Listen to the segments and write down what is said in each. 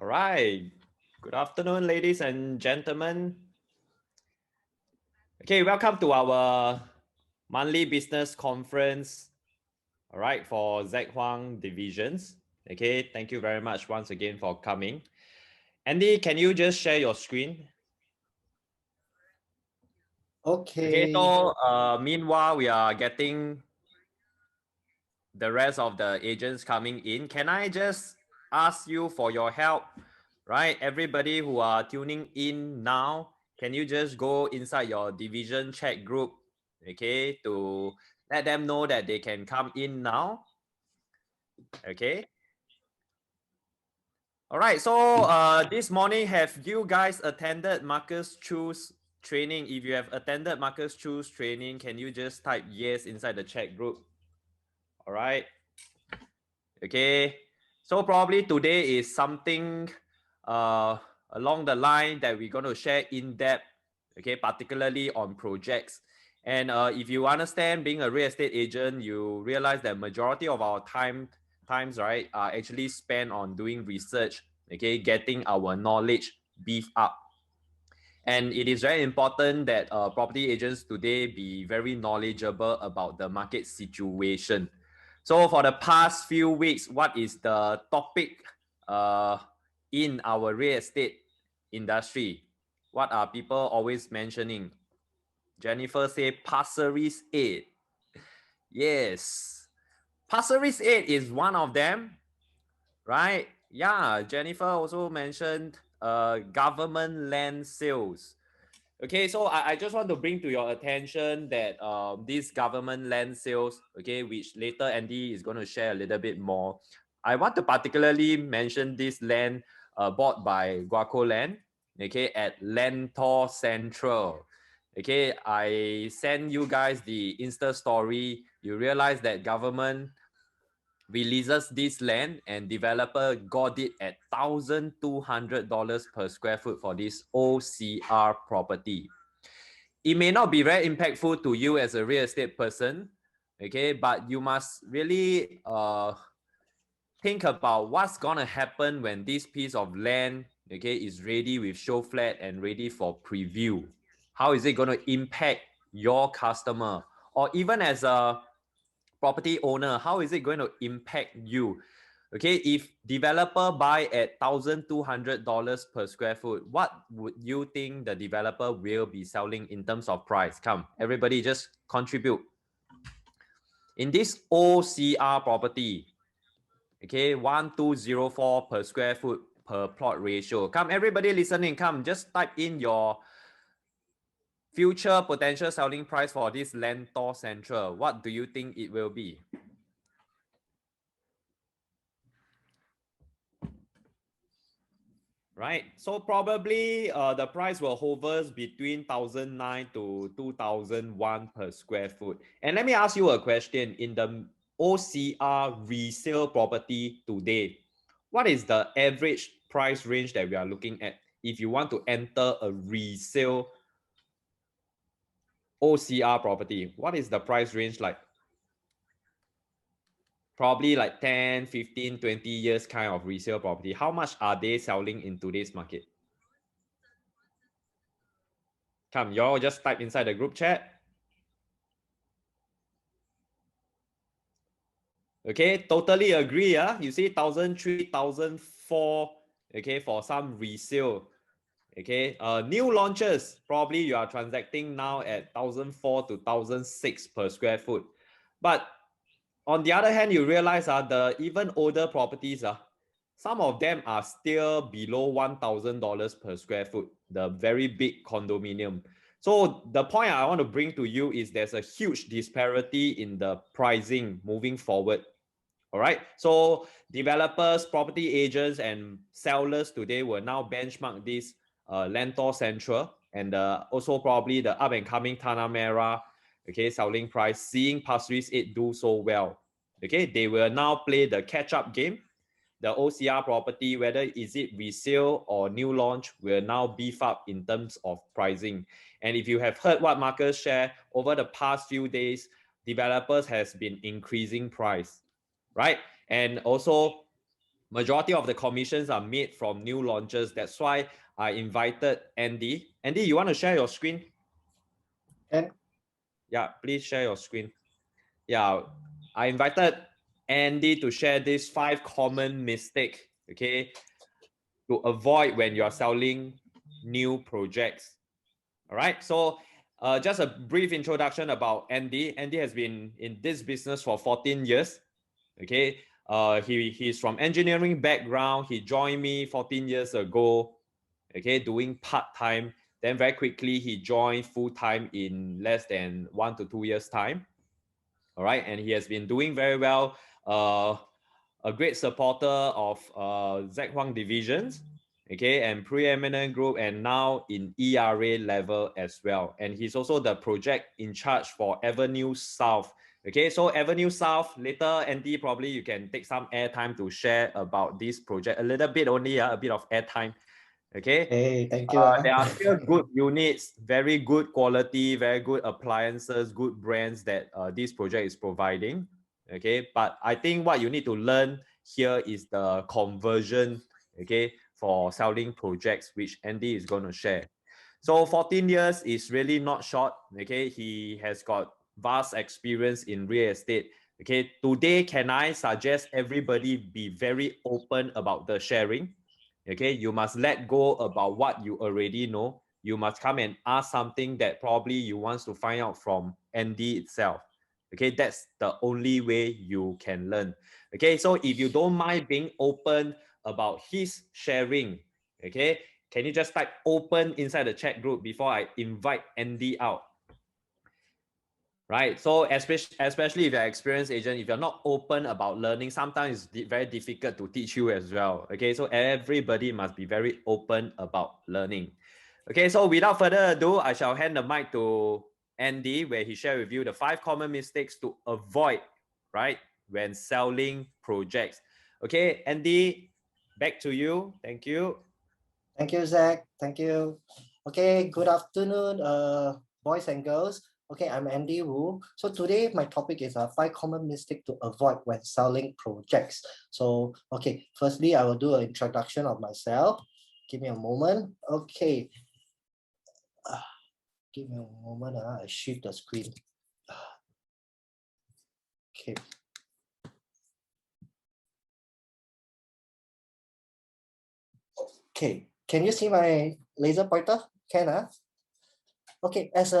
All right. Good afternoon, ladies and gentlemen. Okay, welcome to our monthly business conference. All right, for Huang divisions. Okay, thank you very much once again for coming. Andy, can you just share your screen? Okay, so meanwhile, we are getting the rest of the agents coming in. Can I just ask you for your help? Right, everybody who are tuning in now, can you just go inside your division chat group, okay, to let them know that they can come in now? Okay. All right, so this morning, have you guys attended Marcus Chu's training? If you have attended Marcus Chu's training, can you just type yes inside the chat group? All right. Okay, so probably today is something along the line that we're going to share in depth, okay, particularly on projects. And if you understand being a real estate agent, you realize that majority of our times, right, are actually spent on doing research, okay, getting our knowledge beefed up. And it is very important that property agents today be very knowledgeable about the market situation. So for the past few weeks, what is the topic in our real estate industry? What are people always mentioning? Jennifer say Pasir Ris 8. Yes. Pasir Ris 8 is one of them, right? Yeah, Jennifer also mentioned government land sales. Okay, so I just want to bring to your attention that these government land sales, okay, which later Andy is going to share a little bit more. I want to particularly mention this land bought by Guaco Land, okay, at Lentor Central. Okay, I send you guys the Insta story. You realize that government releases this land and developer got it at $1,200 per square foot for this OCR property. It may not be very impactful to you as a real estate person, okay, but you must really think about what's gonna happen when this piece of land, okay, is ready with show flat and ready for preview. How is it gonna impact your customer, or even as a property owner, how is it going to impact you? Okay, if developer buy at $1,200 per square foot, what would you think the developer will be selling in terms of price? Come, everybody just contribute. In this OCR property, okay, 1,204 per square foot per plot ratio. Come, everybody listening, come, just type in your future potential selling price for this Lentor Central. What do you think it will be? Right, so probably the price will hovers between 1,009 to 2,001 per square foot. And let me ask you a question. In the OCR resale property today, what is the average price range that we are looking at if you want to enter a resale OCR property? What is the price range like? Probably like 10, 15, 20 years kind of resale property. How much are they selling in today's market? Come, y'all just type inside the group chat. Okay, totally agree. You see 1,003, 1,004, okay, for some resale. Okay, new launches, probably you are transacting now at 1,004 to 1,006 per square foot. But on the other hand, you realize the even older properties, some of them are still below $1,000 per square foot, the very big condominium. So the point I want to bring to you is there's a huge disparity in the pricing moving forward. All right, so developers, property agents, and sellers today will now benchmark this Lentor Central and also probably the up and coming Tanah Merah, okay, selling price, seeing Pasir Ris 8 do so well. Okay, they will now play the catch-up game. The OCR property, whether is it resale or new launch, will now beef up in terms of pricing. And if you have heard what Marcus shared over the past few days, developers has been increasing price, right? And also Majority of the commissions are made from new launches. That's why I invited Andy. Andy, you want to share your screen? And yeah, please share your screen. Yeah, I invited Andy to share these 5 common mistakes, okay, to avoid when you are selling new projects. All right, so just a brief introduction about Andy. Andy has been in this business for 14 years. Okay, he's from engineering background. He joined me 14 years ago. Okay, doing part-time. Then very quickly he joined full-time in less than 1 to 2 years time. All right, and he has been doing very well. A great supporter of Huang divisions, okay, and preeminent group, and now in ERA level as well. And he's also the project in charge for Avenue South. Okay, so Avenue South, later Andy, probably you can take some airtime to share about this project, a little bit only, a bit of airtime. Okay. hey, thank you. There are still good units, very good quality, very good appliances, good brands that this project is providing. Okay, but I think what you need to learn here is the conversion, okay, for selling projects, which Andy is going to share. So 14 years is really not short. Okay, he has got vast experience in real estate. Okay, today, can I suggest everybody be very open about the sharing? Okay, you must let go about what you already know. You must come and ask something that probably you want to find out from Andy itself. Okay, that's the only way you can learn. Okay, so if you don't mind being open about his sharing, okay, can you just type open inside the chat group before I invite Andy out? Right, so especially if you're an experienced agent, if you're not open about learning, sometimes it's very difficult to teach you as well. Okay, so everybody must be very open about learning. Okay, so without further ado, I shall hand the mic to Andy, where he shared with you the 5 common mistakes to avoid, right, when selling projects. Okay, Andy, back to you. Thank you. Thank you, Zach. Thank you. Okay, good afternoon, boys and girls. Okay, I'm Andy Wu. So today my topic is 5 common mistakes to avoid when selling projects. So, okay, firstly, I will do an introduction of myself. Give me a moment. Okay. Give me a moment. I shift the screen. Okay. Okay. Can you see my laser pointer? Can Okay, as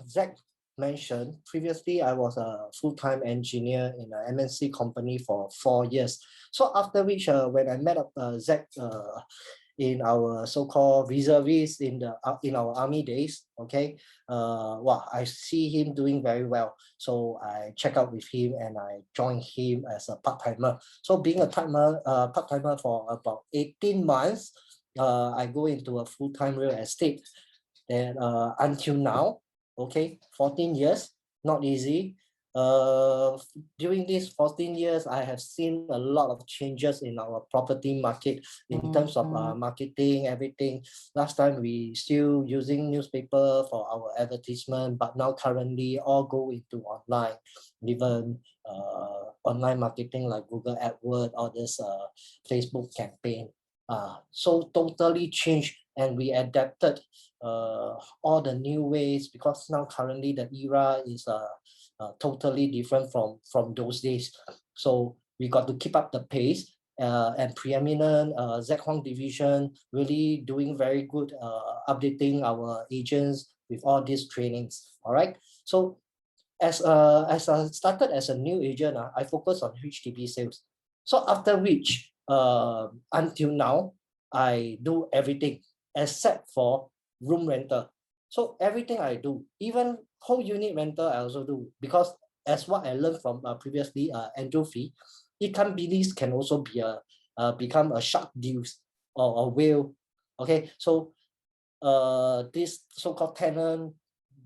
Zach mentioned previously, I was a full-time engineer in an MNC company for 4 years. So after which, when I met up Zach in our so-called reservists in our army days, okay, wow, I see him doing very well. So I check out with him and I joined him as a part-timer. So being a part-timer for about 18 months, I go into a full-time real estate. And until now, okay, 14 years, not easy. During these 14 years, I have seen a lot of changes in our property market in terms of marketing, everything. Last time we still using newspaper for our advertisement, but now currently all go into online, even online marketing like Google AdWords or this Facebook campaign. So totally changed, and we adapted all the new ways, because now currently the era is totally different from those days. So we got to keep up the pace, and preeminent Huang division really doing very good, updating our agents with all these trainings. All right. So as I started as a new agent, I focus on HDB sales. So after which, until now, I do everything except for room rental. So everything I do, even whole unit rental, I also do, because as what I learned from previously, Andrew Fee, income billings can also be become a shark deals or a whale. Okay, so this so-called tenant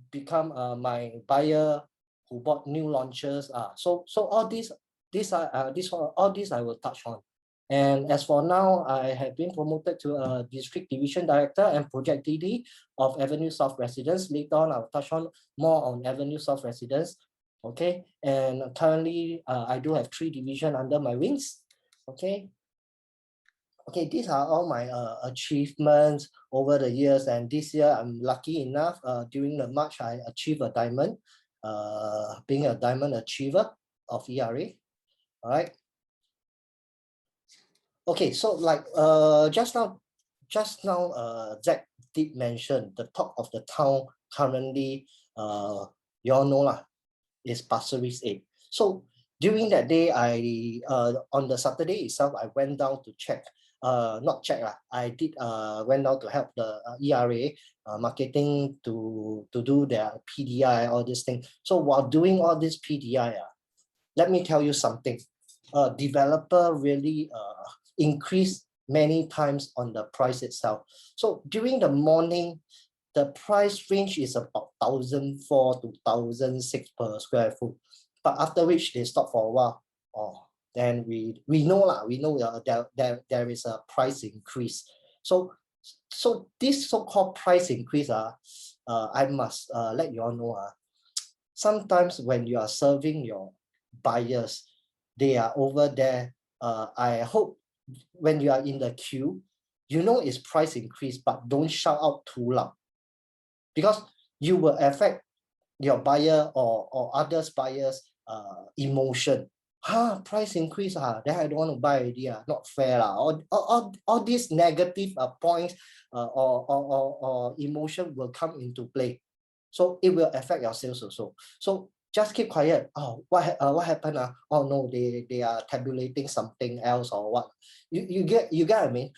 become my buyer who bought new launches. So all these all these I will touch on. And as for now, I have been promoted to a district division director and project DD of Avenue South Residence. Later on, I'll touch on more on Avenue South Residence. Okay, and currently I do have 3 divisions under my wings. Okay, these are all my achievements over the years, and this year I'm lucky enough during the March I achieved a diamond, being a diamond achiever of ERA. All right. Okay, so like just now Zach did mention the talk of the town currently, you all know lah, is Pasir Ris 8. So during that day, I on the Saturday itself, I went down to check, not check lah, I did went down to help the ERA marketing to do their PDI, all this thing. So while doing all this PDI, let me tell you something. Developer really increased many times on the price itself. So during the morning, the price range is about 1,400 to 1,600 per square foot. But after which they stop for a while, then we know there is a price increase. So this so-called price increase, I must let you all know, sometimes when you are serving your buyers, they are over there. I hope when you are in the queue, you know it's price increase, but don't shout out too loud, because you will affect your buyer or others buyers emotion. Price increase, then I don't want to buy already, not fair lah. All these negative points or emotion will come into play. So it will affect your sales also. So just keep quiet. What happened? Oh no, they are tabulating something else or what. You get what I mean?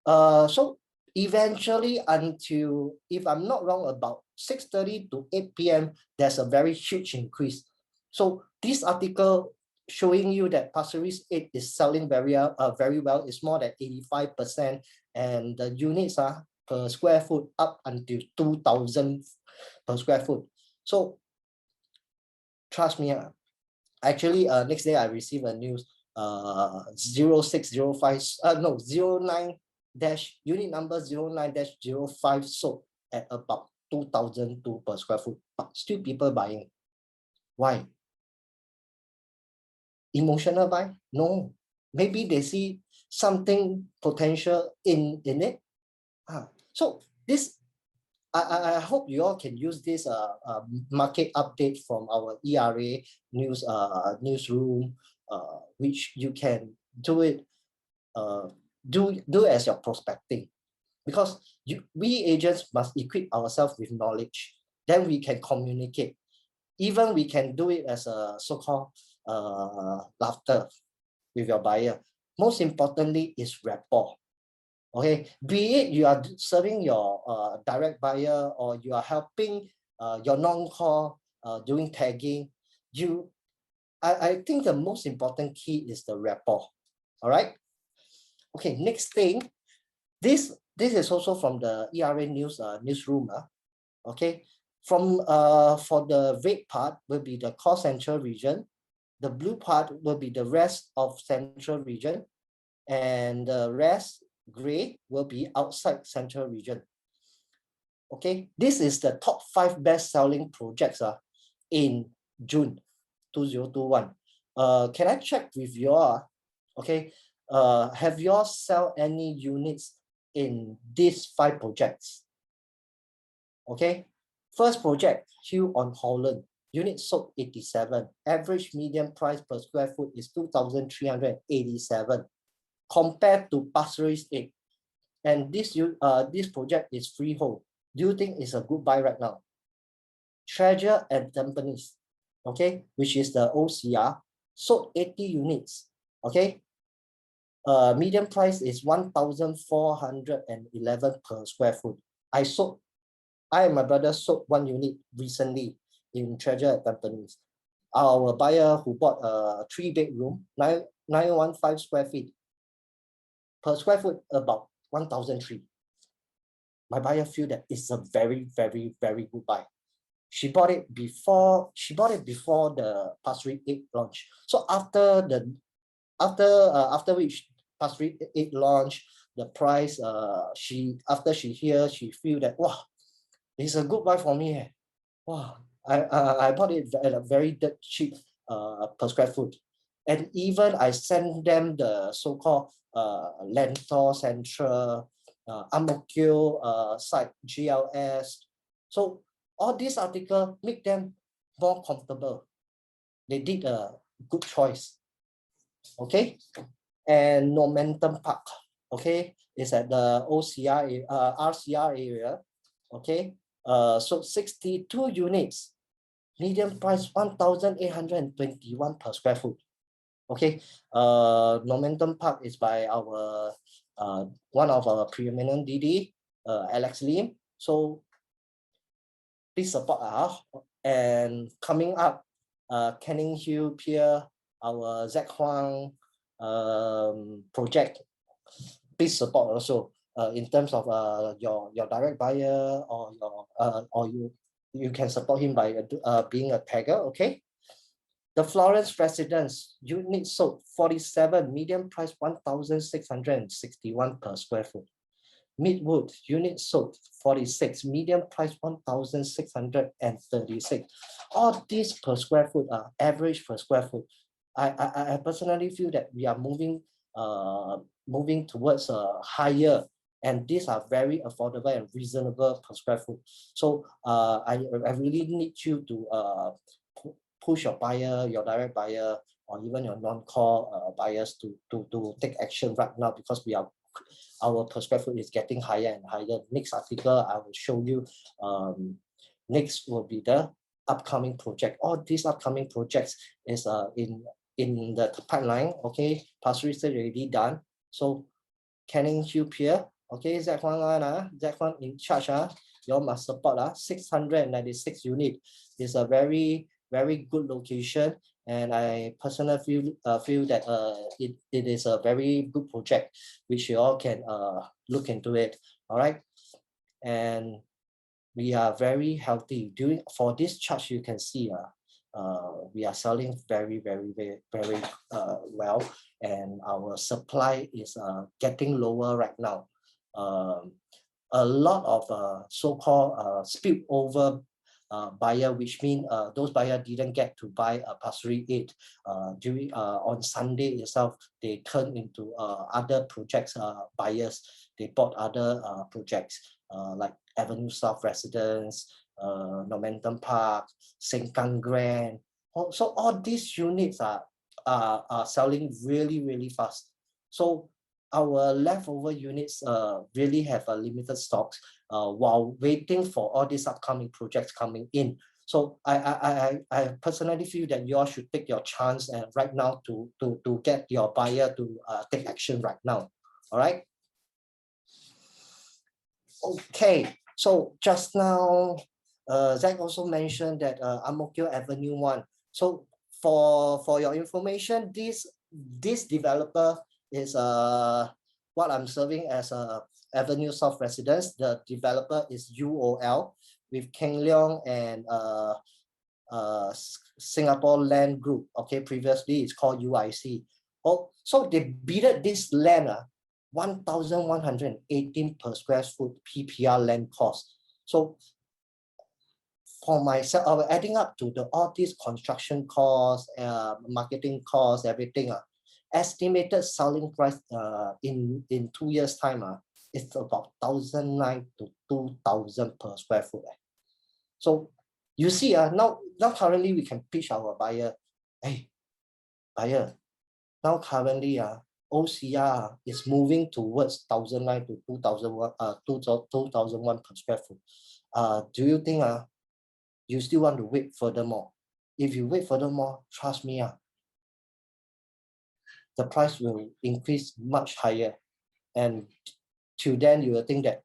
So eventually, until, if I'm not wrong, about 6:30 to 8 p.m, there's a very huge increase. So this article showing you that Pasir Ris 8 is selling very well. It's more than 85%, and the units are per square foot up until 2,000 per square foot. So trust me, actually next day I received a news, 0605 no 09 dash unit number 09-05 sold at about 2,002 per square foot, but still people buying. Why? Emotional buy? No, maybe they see something potential in it. So this, I hope you all can use this market update from our ERA newsroom, which you can do it, do as your prospecting, because we agents must equip ourselves with knowledge. Then we can communicate. Even we can do it as a so-called laughter with your buyer. Most importantly is rapport. Okay, be it you are serving your direct buyer, or you are helping your non-core doing tagging, I think the most important key is the rapport. All right. Okay, next thing, this is also from the ERA newsroom. Okay, from for the red part will be the core central region, the blue part will be the rest of central region, and the rest gray will be outside central region. Okay, this is the top 5 best-selling projects in June 2021. Can I check with you all? Okay, have you all sell any units in these 5 projects? Okay, first project, Hugh on Holland, unit sold 87. Average median price per square foot is 2,387, compared to Pasir Ris 8. And this project is freehold. Do you think it's a good buy right now? Treasure and Tampines, okay, which is the OCR, sold 80 units. Okay, median price is 1,411 per square foot. I and my brother sold 1 unit recently in Treasure at Tampines. Our buyer who bought a 3-bedroom, 915 square feet, per square foot about 1,003. My buyer feel that it's a very, very, very good buy. She bought it before the Pasir Ris 8 launch. So after which Pasir Ris 8 launch, the price after she feel that, wow, it's a good buy for me. Wow, I bought it at a very cheap per square foot. And even I send them the so-called Lentor Central, Ang Mo Kio site, GLS. So all these articles make them more comfortable. They did a good choice. Okay. And Momentum Park, okay, is at the RCR area. Okay. So 62 units, median price 1,821 per square foot. Okay, Momentum Park is by our one of our preeminent DD, Alex Lim. So please support us. And coming up, Canning Hill Pier, our Huang project. Please support also in terms of your direct buyer, or your or you can support him by being a tagger. Okay. The Florence Residence unit sold 47, median price 1,661 per square foot. Midwood unit sold 46, median price 1,636. All these per square foot are average per square foot. I personally feel that we are moving towards a higher, and these are very affordable and reasonable per square foot. So I really need you to push your buyer, your direct buyer, or even your non-core buyers to take action right now, because our per square foot is getting higher and higher. Next article I will show you. Next will be the upcoming project. All these upcoming projects is in the pipeline. Okay, Pasir Ris already done. So Canning Hill Pier. Okay, Z1 in charge. You all must support. 696 unit is a very good location, and I personally feel that it is a very good project, which you all can look into it. All right, and we are very healthy for this chart. You can see we are selling very well, and our supply is getting lower right now. A lot of so-called spillover buyer, which means those buyers didn't get to buy a Pasir Ris 8 during on Sunday itself. They turned into other projects buyers. They bought other projects like Avenue South Residence, Momentum Park, Sengkang Grand. So all these units are selling really fast. So our leftover units really have a limited stocks while waiting for all these upcoming projects coming in. So I personally feel that you all should take your chance and right now to get your buyer to take action right now. All right. Okay. So just now, Zach also mentioned that Ang Mo Kio Avenue 1. So for your information, this developer is what I'm serving as a Avenue South Residence. The developer is UOL with Keng Leong and Singapore Land Group. Okay, previously it's called UIC. Oh, so they bidded this land 1,118 per square foot PPR land cost. So for myself, adding up to all these construction costs, marketing costs, everything, estimated selling price in 2 years time it's about 1,900 to 2,000 per square foot. So you see, now currently we can pitch our buyer, hey, buyer, now currently OCR is moving towards 1,900 to 2,001 per square foot. Do you think you still want to wait furthermore? If you wait furthermore, trust me, the price will increase much higher, and till then you will think that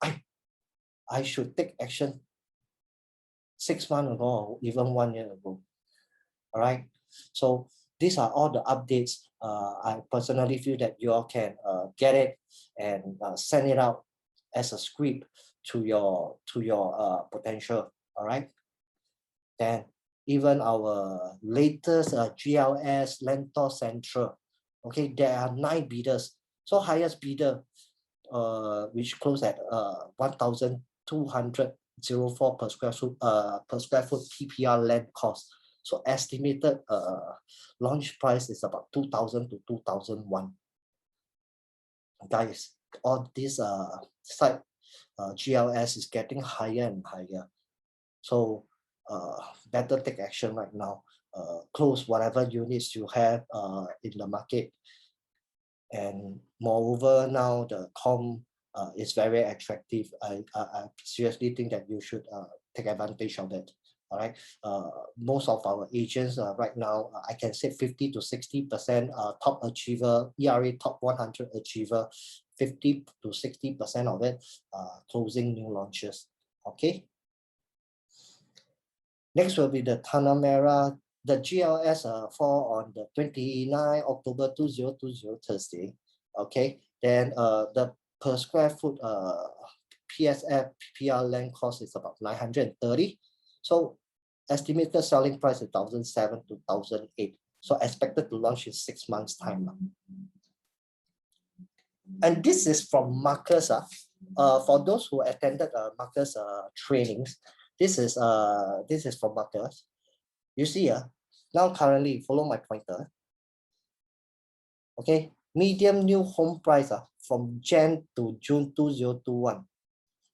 I should take action 6 months ago or even 1 year ago. All right, so these are all the updates. I personally feel that you all can get it and send it out as a script to your potential. All right, then even our latest GLS Lentor Central. Okay, there are 9 bidders. So highest bidder, which closed at 1,200 0.04 per square foot PPR land cost. So estimated launch price is about 2,000 to 2,001. Guys, all this site GLS is getting higher and higher. So better take action right now. Close whatever units you have in the market. And moreover, now the com is very attractive. I seriously think that you should take advantage of it. All right. Most of our agents right now, I can say 50 to 60% top achiever, ERA top 100 achiever, 50 to 60% of it closing new launches. Okay. Next will be the Tanah Merah. The GLS fall on the 29 October 2020 Thursday. Okay. Then the per square foot PSF PPR land cost is about 930. So estimated selling price is 1,007 to 1,008. So expected to launch in 6 months time. And this is from Marcus. For those who attended Marcus trainings, this is from Marcus. You see, now currently follow my pointer. Okay, medium new home price from Jan to June 2021.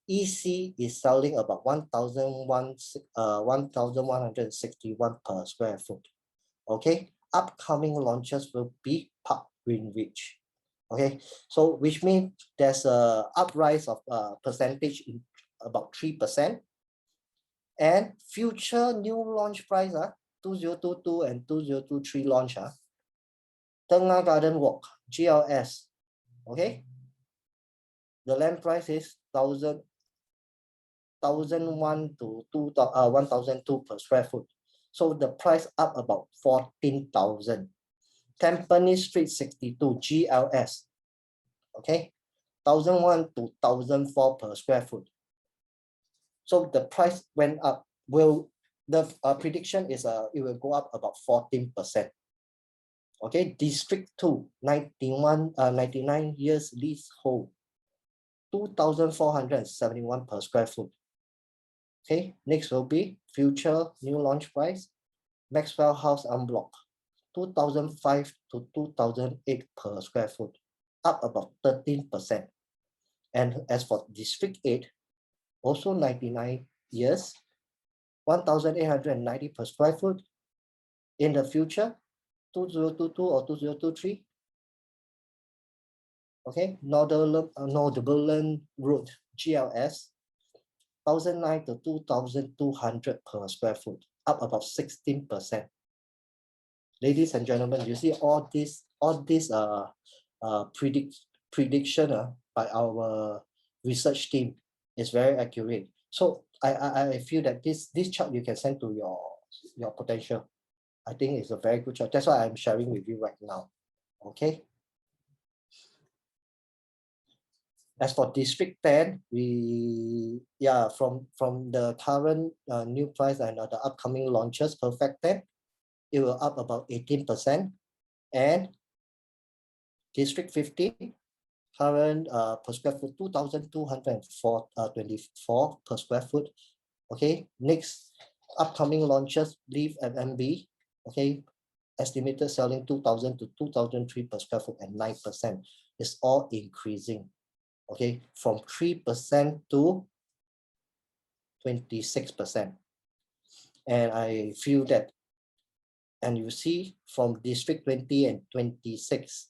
EC is selling about 1,161 per square foot. Okay, upcoming launches will be Park Greenwich. Okay, so which means there's a uprise of percentage in about 3%. And future new launch price 2022 and 2023 launch Tengah Garden Walk GLS. Okay, the land price is 1,001 to 1,002 per square foot. So the price up about 14,000. Tampines Street 62 GLS. Okay, 1,001 to 1,004 per square foot. So the price went up. The prediction is it will go up about 14%. Okay, District 2, 99 years leasehold, 2,471 per square foot. Okay, next will be future new launch price, Maxwell House Unblock, 2,005 to 2,008 per square foot, up about 13%. And as for District 8, also 99 years, 1,890 per square foot. In the future, 2022 or 2023. Okay, Northumberland Road, GLS, 1,009 to 2,200 per square foot, up about 16%. Ladies and gentlemen, you see all this prediction by our research team is very accurate. So I feel that this chart you can send to your potential. I think it's a very good chart. That's why I'm sharing with you right now. Okay. As for District 10, from the current new price and the upcoming launches, Perfect 10, it will up about 18%. And District 15, current per square foot, 2,224 per square foot. Okay, next upcoming launches, Leaf and MB. Okay, estimated selling 2,000 to 2,003 per square foot and 9%. It's all increasing. Okay, from 3% to 26%. And I feel that, and you see from District 20 and 26,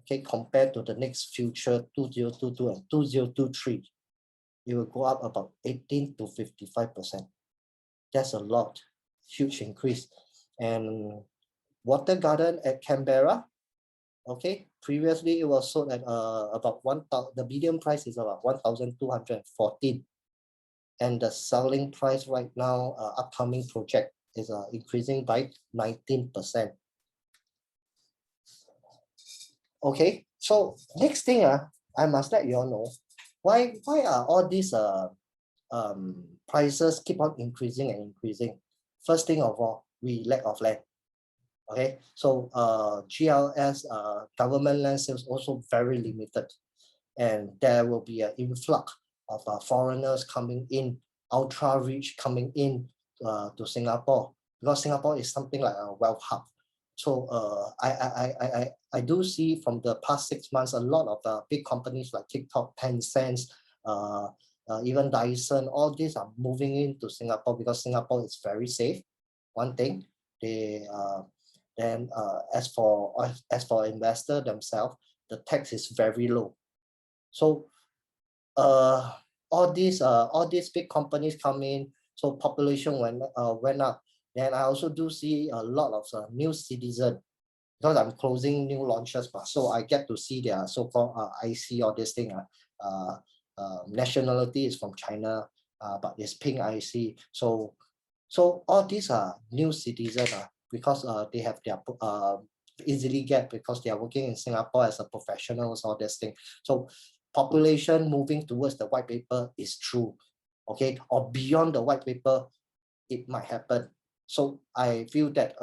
okay, compared to the next future 2022 and 2023, it will go up about 18 to 55%. That's a lot, huge increase. And Water Garden at Canberra, okay, previously it was sold at about 1,000. The median price is about 1,214, and the selling price right now, upcoming project is increasing by 19%. Okay, so next thing I must let you all know why are all these prices keep on increasing and increasing. First thing of all, we lack of land. Okay, so GLS government land sales also very limited, and there will be an influx foreigners coming in, ultra rich coming in to Singapore, because Singapore is something like a wealth hub. So I do see from the past 6 months a lot of big companies like TikTok, Tencent, even Dyson, all these are moving into Singapore because Singapore is very safe. One thing, they then as for investor themselves, the tax is very low. So all these big companies come in, so population went up. Then I also do see a lot of new citizen, because I'm closing new launches, so I get to see their so-called IC or this thing. Nationality is from China, but it's pink IC. So all these are new citizens because they have their easily get, because they are working in Singapore as a professionals, all this thing. So population moving towards the white paper is true, okay, or beyond the white paper, it might happen. So I feel that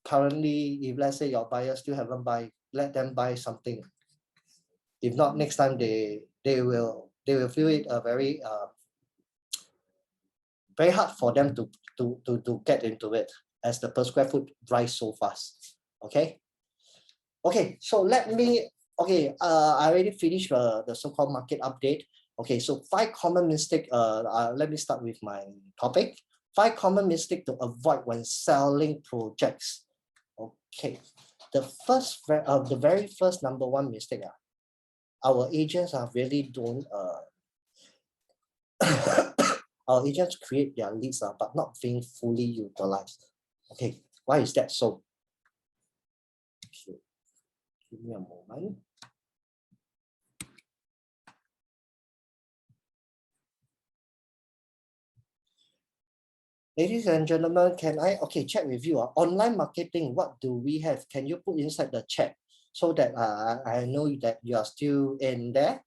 currently, if let's say your buyers still haven't buy, let them buy something. If not, next time they will feel it very very hard for them to get into it, as the per square foot rise so fast. Okay. So let me, I already finished the so-called market update. Okay, so 5 common mistake. Let me start with my topic. 5 common mistake to avoid when selling projects. Okay, the very first number 1 mistake. Our agents are really don't our agents create their leads but not being fully utilized. Okay, why is that so? Okay, give me a moment. Ladies and gentlemen, can I check with you? Online marketing, what do we have? Can you put inside the chat so that I know that you are still in there?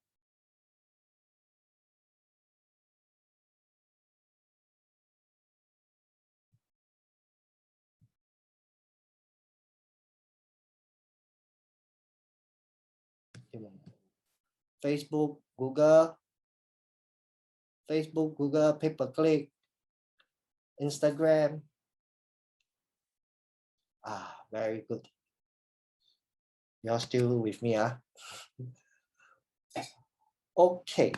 Facebook, Google, pay-per-click, Instagram. Very good. You're still with me, Okay.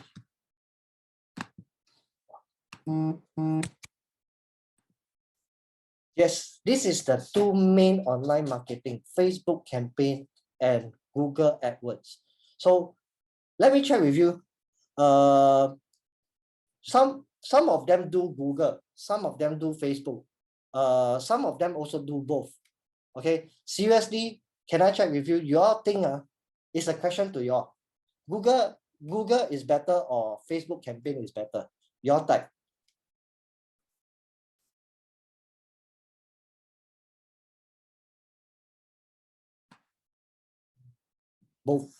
Yes, this is the 2 main online marketing, Facebook campaign and Google AdWords. So let me check with you. Some of them do Google, some of them do Facebook, some of them also do both. Okay, seriously, can I check with you? Your thing is a question to you. Google is better or Facebook campaign is better? Your type. Both.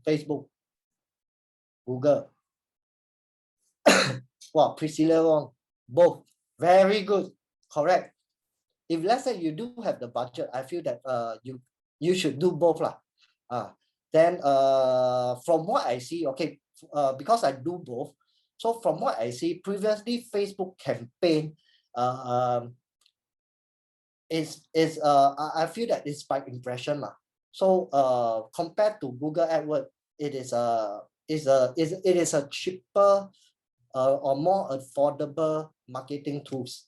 Facebook, Google. Wow, Priscilla Wong, both. Very good. Correct. If let's say you do have the budget, I feel that you should do both lah. Then from what I see, okay, because I do both, so from what I see, previously Facebook campaign I feel that it's by impression lah. So compared to Google AdWords, it is a cheaper or more affordable marketing tools.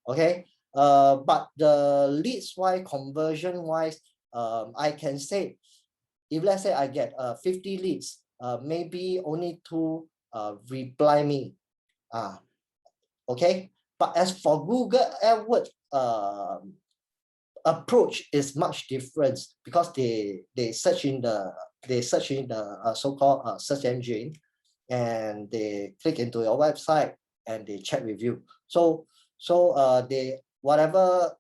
Okay, but the leads wise, conversion wise, I can say, if let's say I get 50 leads, maybe only 2 reply me. Okay, but as for Google AdWords, approach is much different, because they search in the so-called search engine, and they click into your website and they chat with you. So they whatever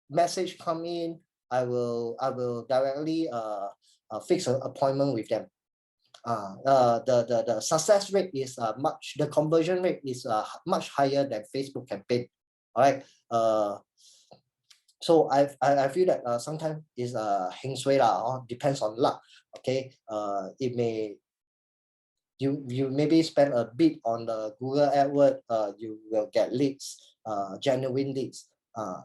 message come in, I will directly fix an appointment with them. The success rate is the conversion rate is much higher than Facebook campaign. All right. So I feel that sometimes is heng sui lah, or depends on luck. Okay, it may you maybe spend a bit on the Google AdWords, you will get leads, genuine leads.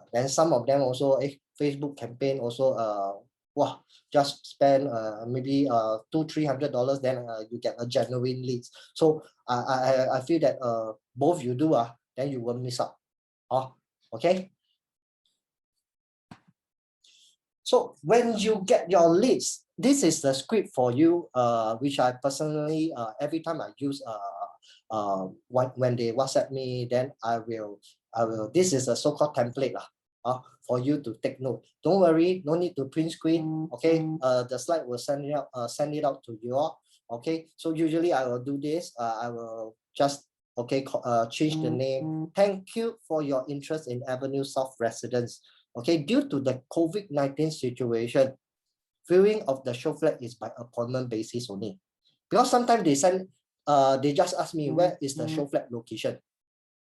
Then some of them also, Facebook campaign also, wow, just spend maybe $200-300, then you get a genuine leads. So I feel that both you do, then you won't miss out. Okay. So when you get your leads, this is the script for you, which I personally, every time I use, when they WhatsApp me, then I will, this is a so-called template for you to take note. Don't worry, no need to print screen. Okay, the slide will send it out to you all. Okay, so usually I will do this. I will just change the name. Thank you for your interest in Avenue South Residence. Okay, due to the COVID-19 situation, viewing of the show flat is by appointment basis only. Because sometimes they just ask me, where is the show flat location?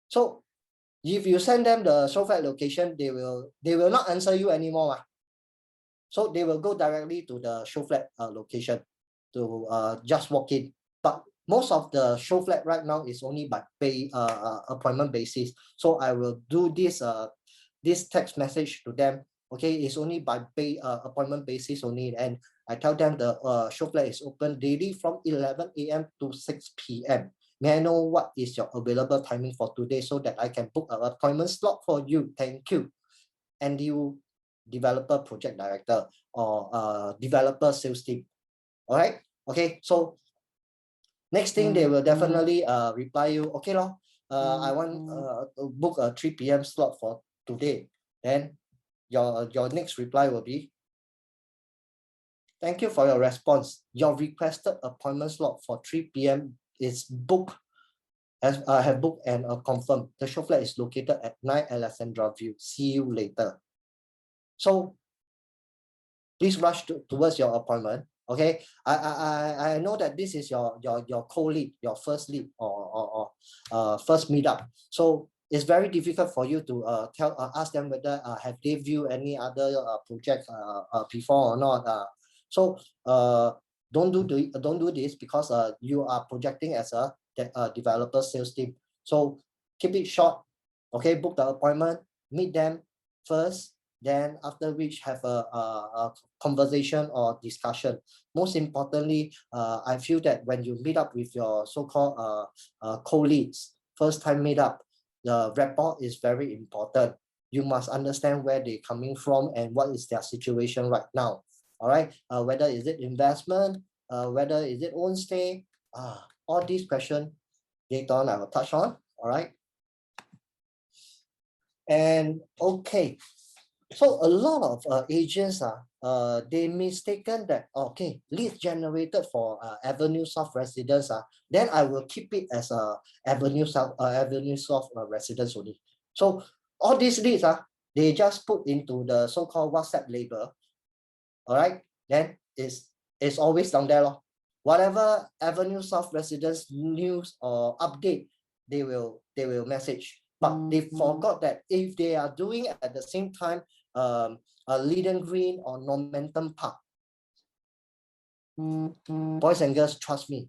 So if you send them the show flat location, they will not answer you anymore. So they will go directly to the show flat location to just walk in. But most of the show flat right now is only by appointment basis. So I will do this text message to them. Okay, it's only by appointment basis only, and I tell them the show flat is open daily from 11 a.m. to 6 p.m. May I know what is your available timing for today so that I can book an appointment slot for you? Thank you. And you developer project director or developer sales team. All right. Okay. So next thing they will definitely reply you. Okay, I want to book a 3 p.m. slot for today. Then your next reply will be, thank you for your response. Your requested appointment slot for 3 p.m. is booked. As I have booked and confirmed. The show flat is located at 9 Alexandra View. See you later. So please rush towards your appointment. Okay, I know that this is your co-lead, your first lead or first meetup. So it's very difficult for you to ask them whether have they viewed any other project before or not. So don't do this because you are projecting as a developer sales team. So keep it short. Okay, book the appointment, meet them first. Then after which have a conversation or discussion. Most importantly, I feel that when you meet up with your so-called co-leads, first time meet up, the rapport is very important. You must understand where they're coming from and what is their situation right now. All right, whether is it investment, whether is it own stay, all these questions later on I will touch on. All right. And okay, so a lot of agents they mistaken that leads generated for Avenue South residence then I will keep it as a Avenue South residence only. So all these leads they just put into the so-called WhatsApp label. All right, then it's always down there. Whatever Avenue South residence news or update, they will message. But they forgot that if they are doing at the same time a Leiden Green or Momentum Park, boys and girls, trust me,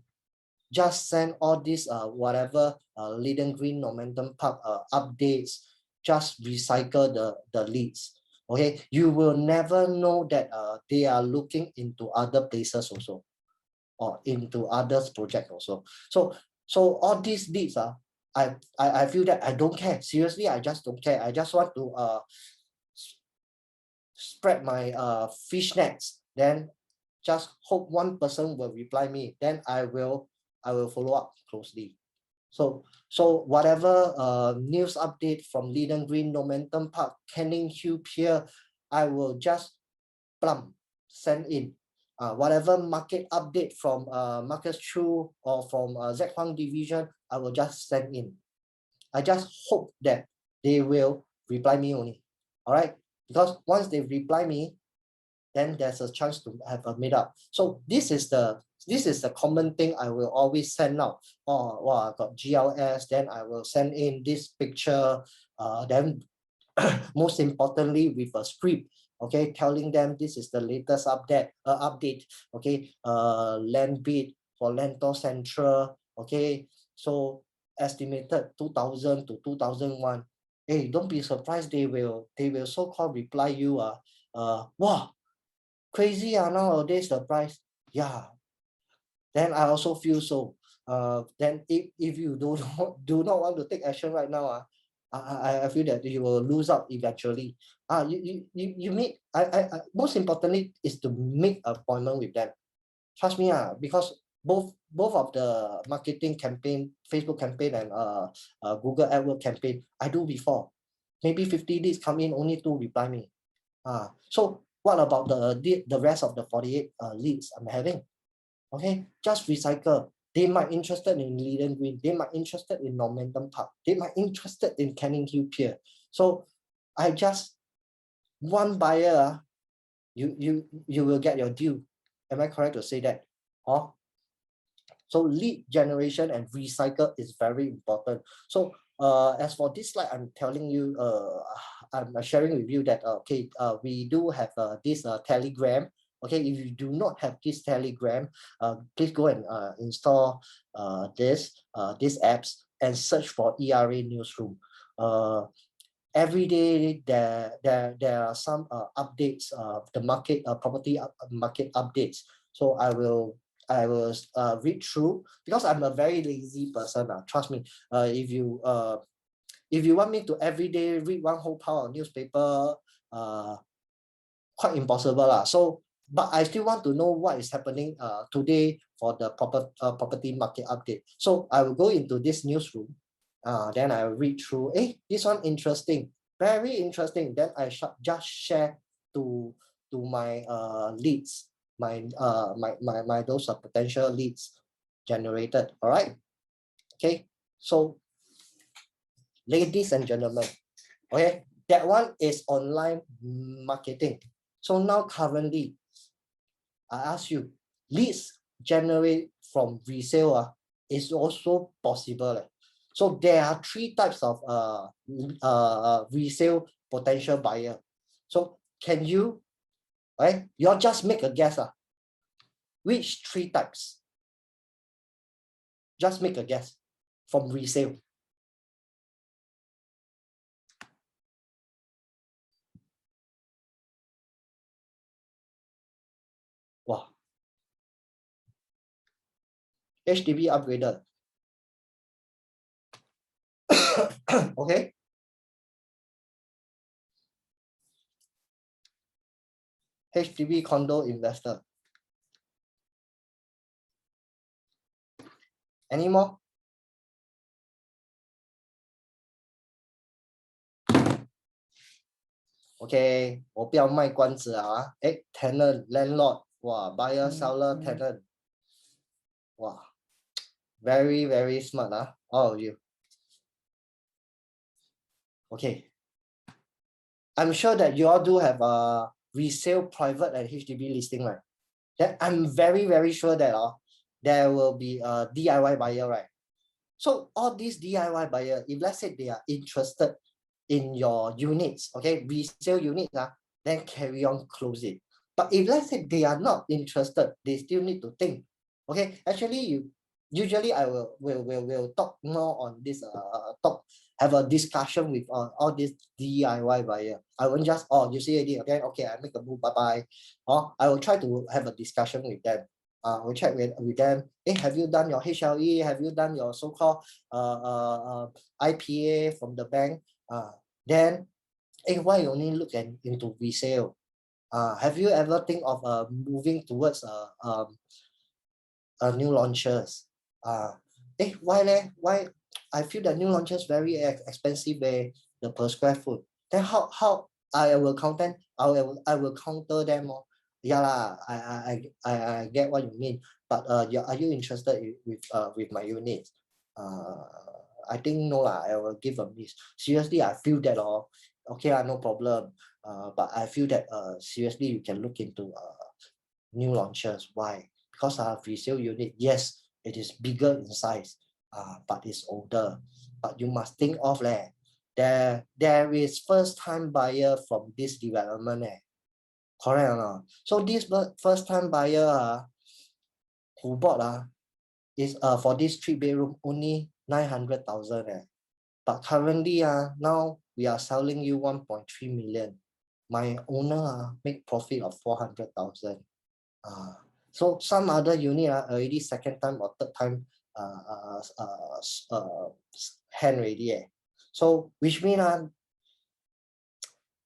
just send all these whatever Leiden Green Momentum Park updates, just recycle the leads. Okay, you will never know that they are looking into other places also or into others project also. So all these leads I feel that I don't care. Seriously, I just don't care. I just want to spread my fish nets. Then just hope one person will reply me. Then I will follow up closely. So whatever news update from Leiden Green, Momentum Park, Canning Hill Pier, I will just send in. Whatever market update from Marcus Chu or from Huang division, I will just send in. I just hope that they will reply me only. All right, because once they reply me, then there's a chance to have a meetup. So this is the common thing I will always send out. I got GLS, then I will send in this picture. Then most importantly with a script, okay, telling them this is the latest update, okay, land bid for Lentor Central, okay, so estimated 2000 to 2001. Hey, don't be surprised, they will so-called reply you, wow, crazy nowadays the price. Yeah, then I also feel so. Then if you do not want to take action right now, I feel that you will lose out eventually. You meet, most importantly is to make appointment with them. Trust me, because both of the marketing campaign, Facebook campaign and Google AdWords campaign, I do before. Maybe 50 leads come in, only 2 reply me. So what about the rest of the 48 leads I'm having? Okay, just recycle. They might interested in Leiden Green. They might interested in Normanton Park. They might interested in Canning Hill Pier. So I just one buyer, you will get your due. Am I correct to say that? Oh, so lead generation and recycle is very important. So as for this slide, I'm telling you, I'm sharing with you that okay, we do have this Telegram. Okay, if you do not have this Telegram, please go and install this apps and search for ERA Newsroom. Every day there are some updates, the market property market updates. So I will read through, because I'm a very lazy person. Trust me. If you want me to every day read one whole pile of newspaper, quite impossible. So but I still want to know what is happening today for the property market update. So I will go into this newsroom. Then I will read through. This one interesting, very interesting. Then I just share to my leads, my those potential leads generated. All right. Okay. So, ladies and gentlemen, okay, that one is online marketing. So now currently, I ask you, leads generate from resale is also possible. So there are 3 types of resale potential buyer. So can you, right? You just make a guess. Which 3 types? Just make a guess from resale. Wow. HDB upgraded. Okay. HDB condo investor. Any more? OK， 我不要卖关子啊。tenant landlord， 哇 ，buyer seller tenant， 哇 ，very very smart all of you. OK, I'm sure that you all do have a resale private and HDB listing, right? Then I'm very very sure that there will be a DIY buyer, right? So all these DIY buyer, if let's say they are interested in your units, okay, resale units, then carry on close it. But if let's say they are not interested, they still need to think. Okay, actually usually I will talk more on this have a discussion with all these DIY buyer. I won't just you see it, okay, I make a move, bye-bye. I will try to have a discussion with them. We'll check with them. Have you done your HLE? Have you done your so-called IPA from the bank? Then, why you only look into resale? Have you ever think of moving towards new launches? Why I feel that new launches very expensive, the per square foot. Then how I will counter them more. Yeah lah, I get what you mean, but are you interested with my unit? I think no lah, I will give a miss. Seriously, I feel that okay no problem. But I feel that seriously you can look into new launches. Why? Because resale unit, yes, it is bigger in size, but it's older. But you must think of there is first time buyer from this development. Correct or not? So this first time buyer who bought is for this 3-bedroom only 900,000. But currently now we are selling you 1.3 million. My owner make profit of 400,000. So some other unit already second time or third time hand already. So which means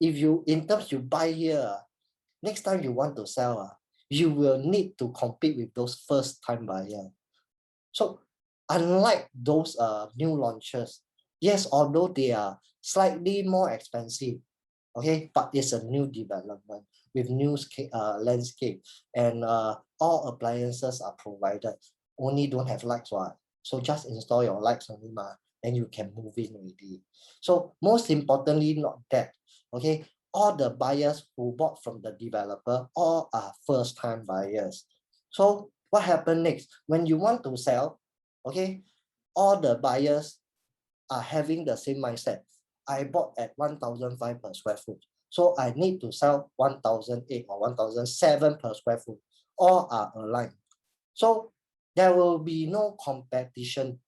if you in terms you buy here, next time you want to sell, you will need to compete with those first time buyer. So unlike those new launches, yes, although they are slightly more expensive, okay, but it's a new development with new landscape, and all appliances are provided. Only don't have lights, what? So just install your lights only, then you can move in already. So most importantly, not that, okay, all the buyers who bought from the developer, all are first time buyers. So what happened next? When you want to sell, okay, all the buyers are having the same mindset. I bought at 1,005 per square foot. So I need to sell 1,008 or 1,007 per square foot. All are aligned. So there will be no competition.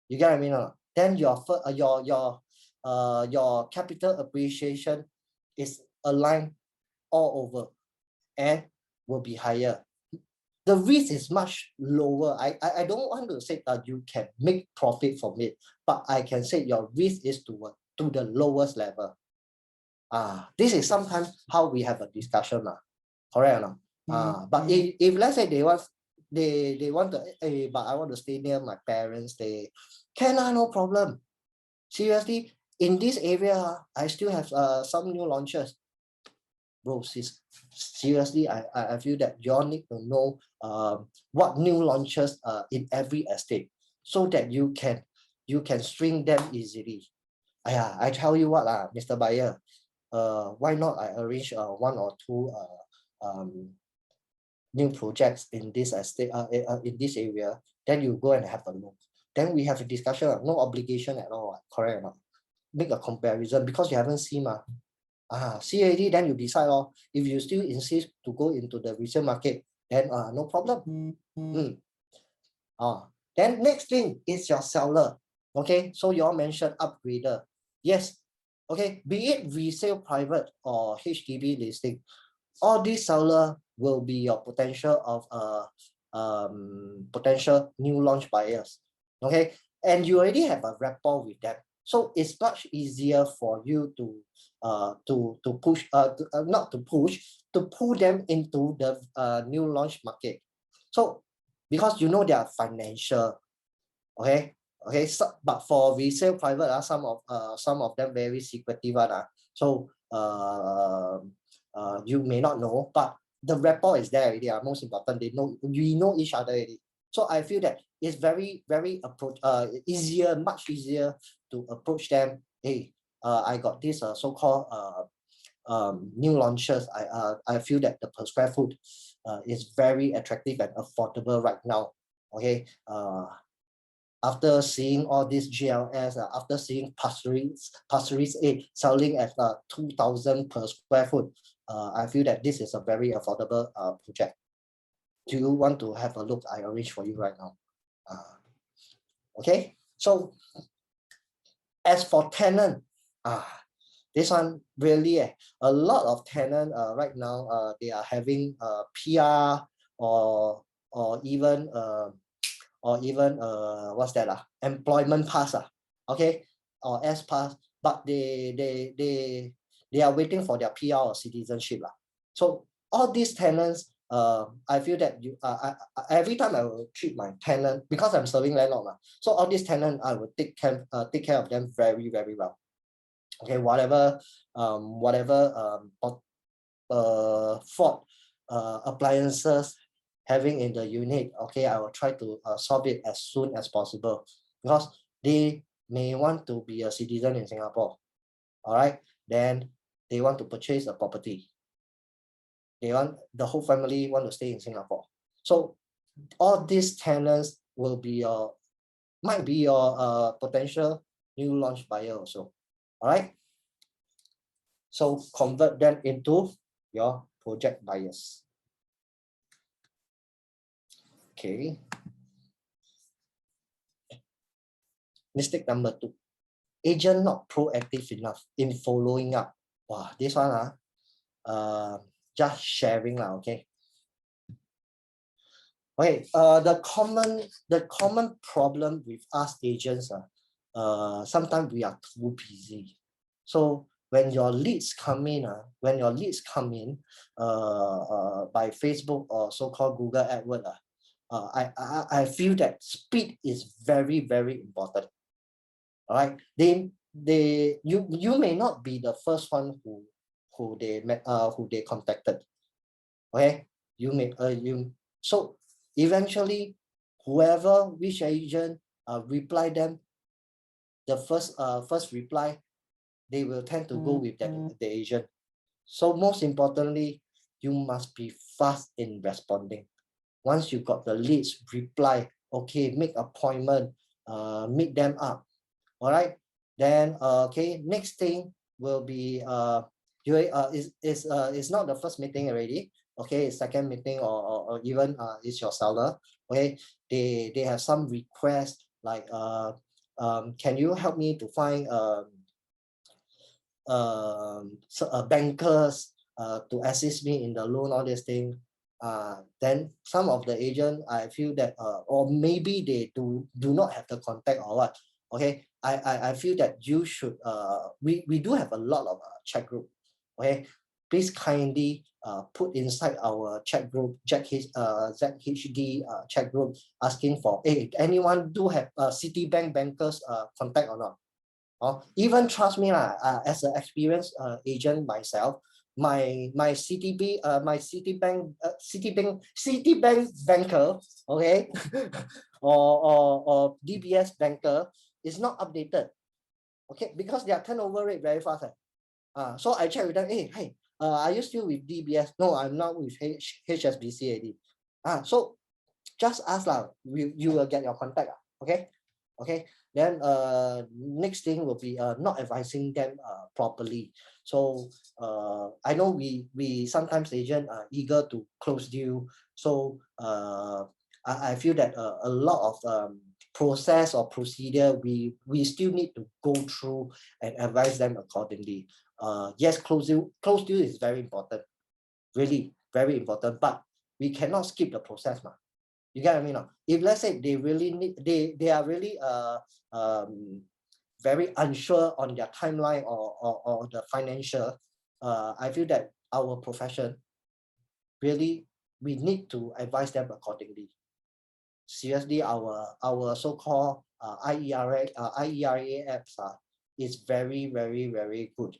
You get what I mean? Then your capital appreciation is aligned all over and will be higher. The risk is much lower. I don't want to say that you can make profit from it, but I can say your risk is to the lowest level. This is sometimes how we have a discussion. Correct or not? But if let's say they want to, hey, but I want to stay near my parents, they can, no problem. Seriously, in this area, I still have some new launches. Bro, seriously, I feel that you all need to know what new launches in every estate, so that you can string them easily. I tell you what, Mr. Buyer, why not I arrange one or two new projects in this estate, in this area, then you go and have a look. Then we have a discussion, no obligation at all, correct or not? Make a comparison because you haven't seen. See already, then you decide. If you still insist to go into the resale market, then no problem. Then next thing is your seller. Okay, so you all mentioned upgrader. Yes, okay, be it resale private or HDB listing, all these seller will be your potential of potential new launch buyers. Okay, and you already have a rapport with them, so it's much easier for you to push not to push, to pull them into the new launch market. So because you know their financial, okay, so, but for resale private, some of them very secretive. So you may not know, but the rapport is there already. Most important, we know each other already. So I feel that it's very easier, much easier to approach them. Hey, I got this so-called new launches. I feel that the per square foot is very attractive and affordable right now. Okay, after seeing all these GLS, after seeing Pasir Ris 8 selling at 2,000 per square foot, I feel that this is a very affordable project. Do you want to have a look? I arrange for you right now. Okay, so as for tenant, this one really a lot of tenant right now, they are having PR or even what's that, employment pass, okay, or S pass, but they are waiting for their PR or citizenship. So all these tenants, I feel that every time I will treat my tenant, because I'm serving landlord, so all these tenants I will take care of them very, very well. Okay, whatever fault appliances having in the unit, okay, I will try to solve it as soon as possible, because they may want to be a citizen in Singapore. All right, then they want to purchase a property. The whole family want to stay in Singapore. So all these tenants will be might be your potential new launch buyer also. All right. So convert them into your project buyers. Okay. Mistake number 2. Agent not proactive enough in following up. Wow, this one just sharing lah, okay. Okay, the common problem with us agents sometimes we are too busy. So when your leads come in, by Facebook or so-called Google AdWords, I feel that speed is very, very important. All right, you may not be the first one who they contacted. Okay, so eventually which agent reply them, the first reply, they will tend to go with the agent. So most importantly, you must be fast in responding. Once you got the leads, reply, okay, make appointment, meet them up. All right, then okay, next thing will be is not the first meeting already. Okay, second meeting or even is your seller. Okay, they have some request like can you help me to find bankers to assist me in the loan, all this thing. Then some of the agent, I feel that or maybe they do not have the contact or what. Okay, I feel that you should we do have a lot of chat group. Okay, please kindly put inside our chat group, ZHD chat group, asking for, hey, anyone do have Citibank bankers contact or not? Even trust me as an experienced agent myself, my Citibank banker, okay, or DBS banker is not updated, okay, because their turnover rate very fast. So I check with them, hey, are you still with DBS? No, I'm not with HSBC already. So just ask lah, you will get your contact, okay. Okay, then next thing will be not advising them properly. So I know we sometimes agent are eager to close deal. So I feel that a lot of process or procedure we still need to go through and advise them accordingly. Yes, close deal is very important, really very important, but we cannot skip the process, ma. You get what I mean? If let's say they really need, they are really very unsure on their timeline or the financial, I feel that our profession really, we need to advise them accordingly. Seriously, our so-called IERA apps is very, very, very good.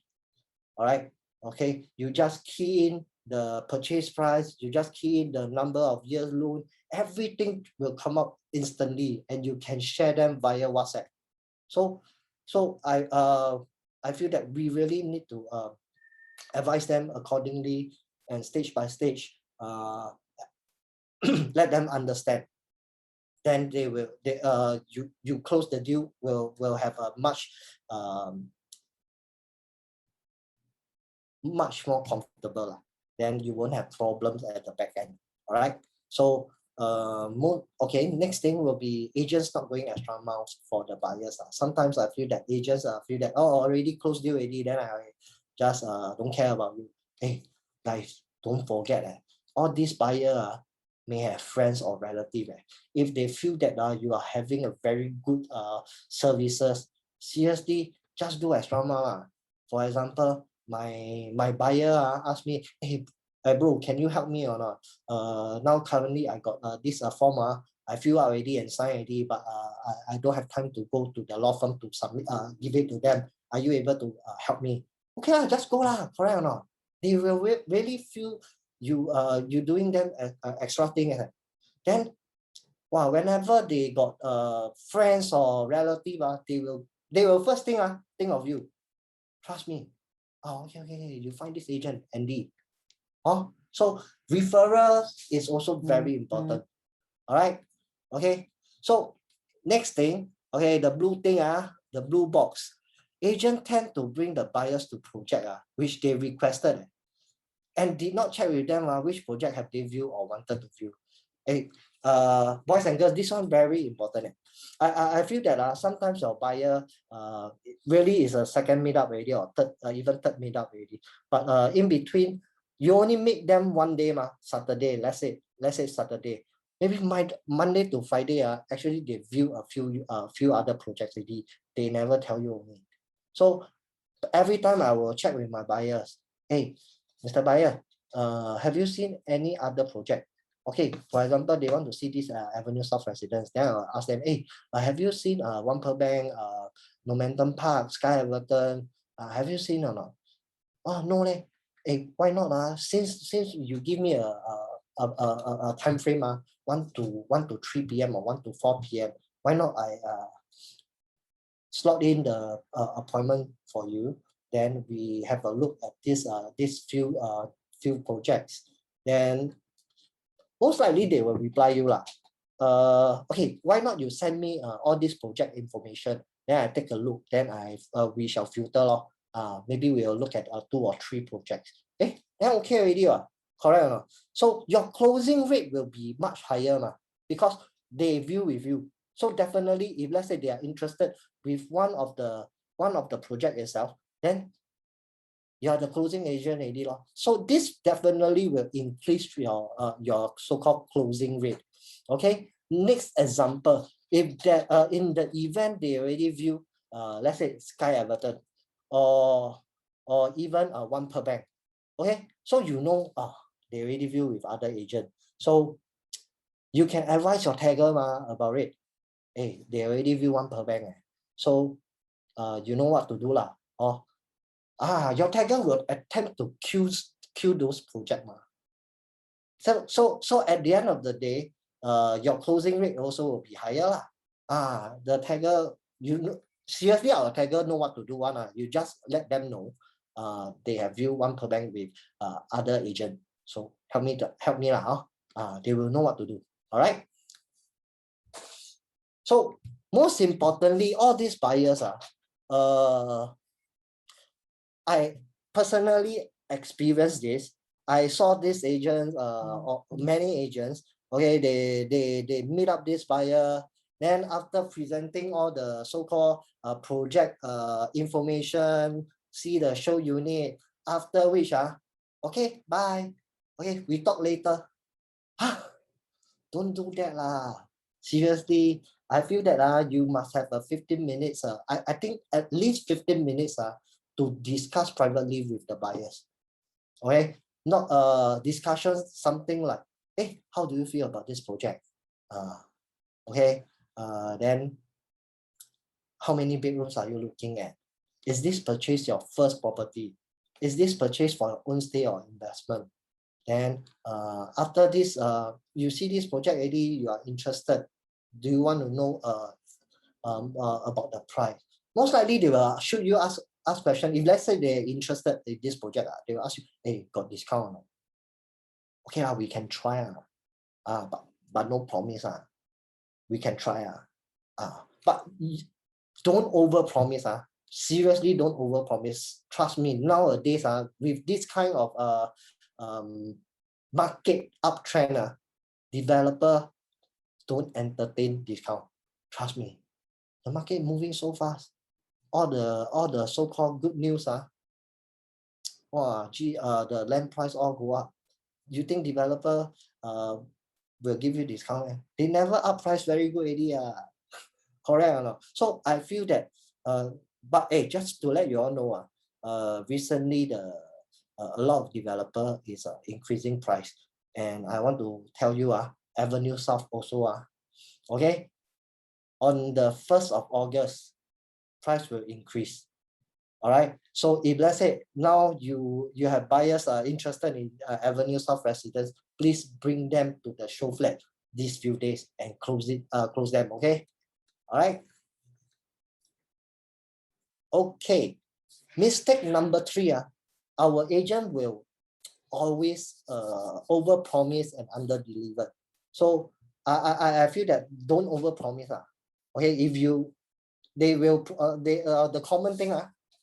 All right. Okay, you just key in the purchase price, you just key in the number of years loan, everything will come up instantly and you can share them via WhatsApp. So I feel that we really need to advise them accordingly and stage by stage, let them understand. Then you close the deal will have a much more comfortable. Then you won't have problems at the back end. All right. So okay, next thing will be agents not going extra miles for the buyers. Sometimes I feel that agents feel that, oh, already closed deal already, then I just don't care about you. Hey guys, don't forget all these buyers may have friends or relatives. If they feel that you are having a very good services, seriously, just do extra mile. For example, my buyer asked me, hey bro, can you help me or not? Now currently I got this form I fill out already and sign already, but I don't have time to go to the law firm to submit, give it to them. Are you able to help me? Okay, just go lah, correct or not? They will really feel you doing them extra thing. Then wow, whenever they got friends or relative, they will first think of you. Trust me. Oh, okay, you find this agent, Andy. So referral is also very important. All right. Okay. So next thing, okay, the blue thing, the blue box. agent tend to bring the buyers to project which they requested and did not check with them which project have they viewed or wanted to view. Hey, boys and girls, this one very important. I feel that sometimes your buyer really is a second meetup already or third, even third meetup already. But in between, you only meet them one day, Saturday. Let's say Saturday. Maybe Monday to Friday, actually they view a few other projects already. They never tell you only. So every time I will check with my buyers. Hey, Mr. Buyer, have you seen any other project? Okay, for example, they want to see this Avenue South residence. Then I'll ask them, hey, have you seen One Per Bank, Momentum Park, Sky Everton? Have you seen or not? Oh, no, leh. Hey, why not? Since you give me a time frame, 1 to 3 p.m. or 1 to 4 p.m., why not I slot in the appointment for you? Then we have a look at this few projects. Then most likely they will reply you lah. Okay, why not you send me all this project information? Then I take a look. Then we shall filter lor. Maybe we'll look at 2 or 3 projects. Then okay already correct or not? So your closing rate will be much higher because they view with you. So definitely, if let's say they are interested with one of the project itself, then you are the closing agent already. So this definitely will increase your so-called closing rate. Okay. Next example, if that in the event they already view let's say Sky Everton or even One Per Bank. Okay, so they already view with other agent. So you can advise your tagger about it. Hey, they already view One Per Bank. So you know what to do lah. Your tagger will attempt to kill those projects. So at the end of the day, your closing rate also will be higher lah. The tagger, seriously, our tagger know what to do You just let them know. They have viewed One Per Bank with other agent. So help me lah. They will know what to do. All right. So most importantly, all these buyers I personally experienced this. I saw this agent or many agents. Okay, they meet up this buyer. Then after presenting all the so-called project information, see the show unit. After which okay, bye. Okay, we talk later. Don't do that lah. Seriously, I feel that you must have a 15 minutes. I think at least 15 minutes to discuss privately with the buyers. Okay, not discussion something like, hey, how do you feel about this project? Okay, then how many bedrooms are you looking at? Is this purchase your first property? Is this purchase for your own stay or investment? Then after this, you see this project already, you are interested. Do you want to know about the price? Most likely they will should you ask question. If let's say they're interested in this project, they will ask you, hey, got discount or not? Okay, we can try. But no promise. We can try. But don't over promise. Seriously, don't over promise. Trust me, nowadays with this kind of market uptrend, developer don't entertain discount. Trust me, the market moving so fast. All the so-called good news the land price all go up. You think developer will give you discount? They never up price very good already. Correct or not? So I feel that but hey, just to let you all know, recently a lot of developer is increasing price, and I want to tell you Avenue South also okay, on the 1st of August, price will increase. All right. So if let's say now you have buyers interested in Avenue South residence, please bring them to the show flat these few days and close them. Okay. All right. Okay. Mistake number 3. Our agent will always over promise and under deliver. So I feel that don't over promise. Okay, if you they will the common thing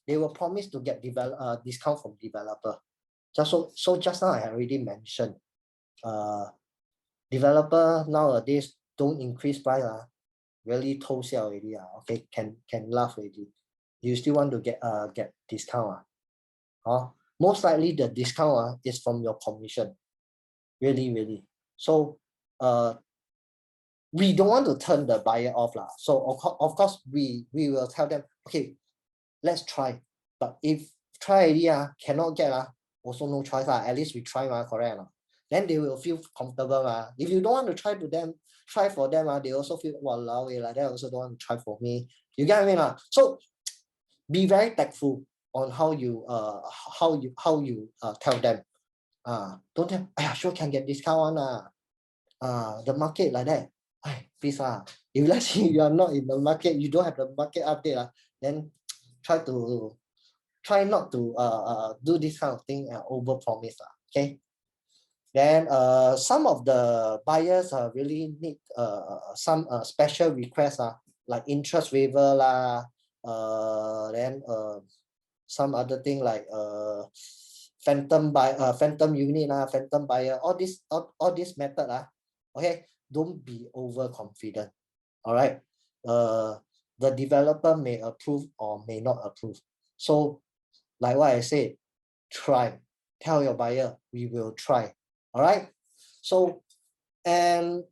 they will promise to get discount from developer. Just now I already mentioned, developer nowadays don't increase price really told already okay, can laugh already. You still want to get discount most likely the discount is from your commission, really. So we don't want to turn the buyer off so of course we will tell them, okay, let's try. But if try already cannot get also no choice at least we try correct then they will feel comfortable if you don't want to try for them they also feel walao like that also don't want to try for me. You get what I mean so be very tactful on how you tell them. Don't tell sure can get discount the market like that. Please if let's say you are not in the market, you don't have the market update then try not to do this kind of thing over promise okay. Then some of the buyers really need some special requests like interest waiver then some other thing like phantom unit phantom buyer, all this method okay, don't be overconfident. All right, the developer may approve or may not approve. So like what I said, try. Tell your buyer we will try. All right. So and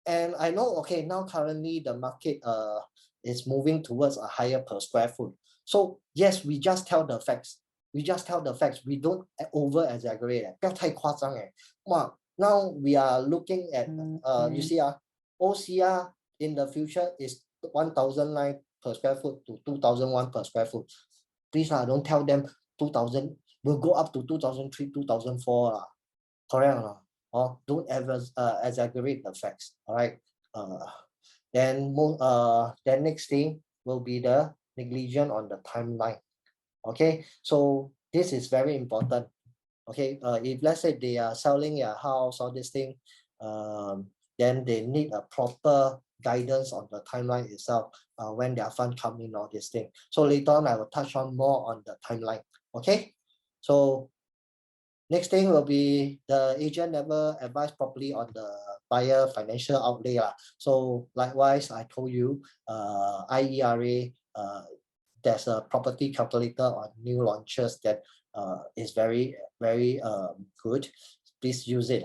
I know okay now currently the market is moving towards a higher per square foot. So yes, we just tell the facts. We We don't over exaggerate. 不要太夸张 Wow, now we are looking at you see OC in the future is 1,009 per square foot to 2,001 per square foot. Please don't tell them 2,000 will go up to 2003, 2004 correct don't ever exaggerate the facts. All right. Then next thing will be the negligence on the timeline. Okay, so this is very important. Okay, if let's say they are selling your house or this thing, then they need a proper guidance on the timeline itself when their fund come in or this thing. So later on I will touch on more on the timeline. Okay, so next thing will be the agent never advised properly on the buyer financial outlay so likewise I told you IERA there's a property calculator on new launches that is very good. Please use it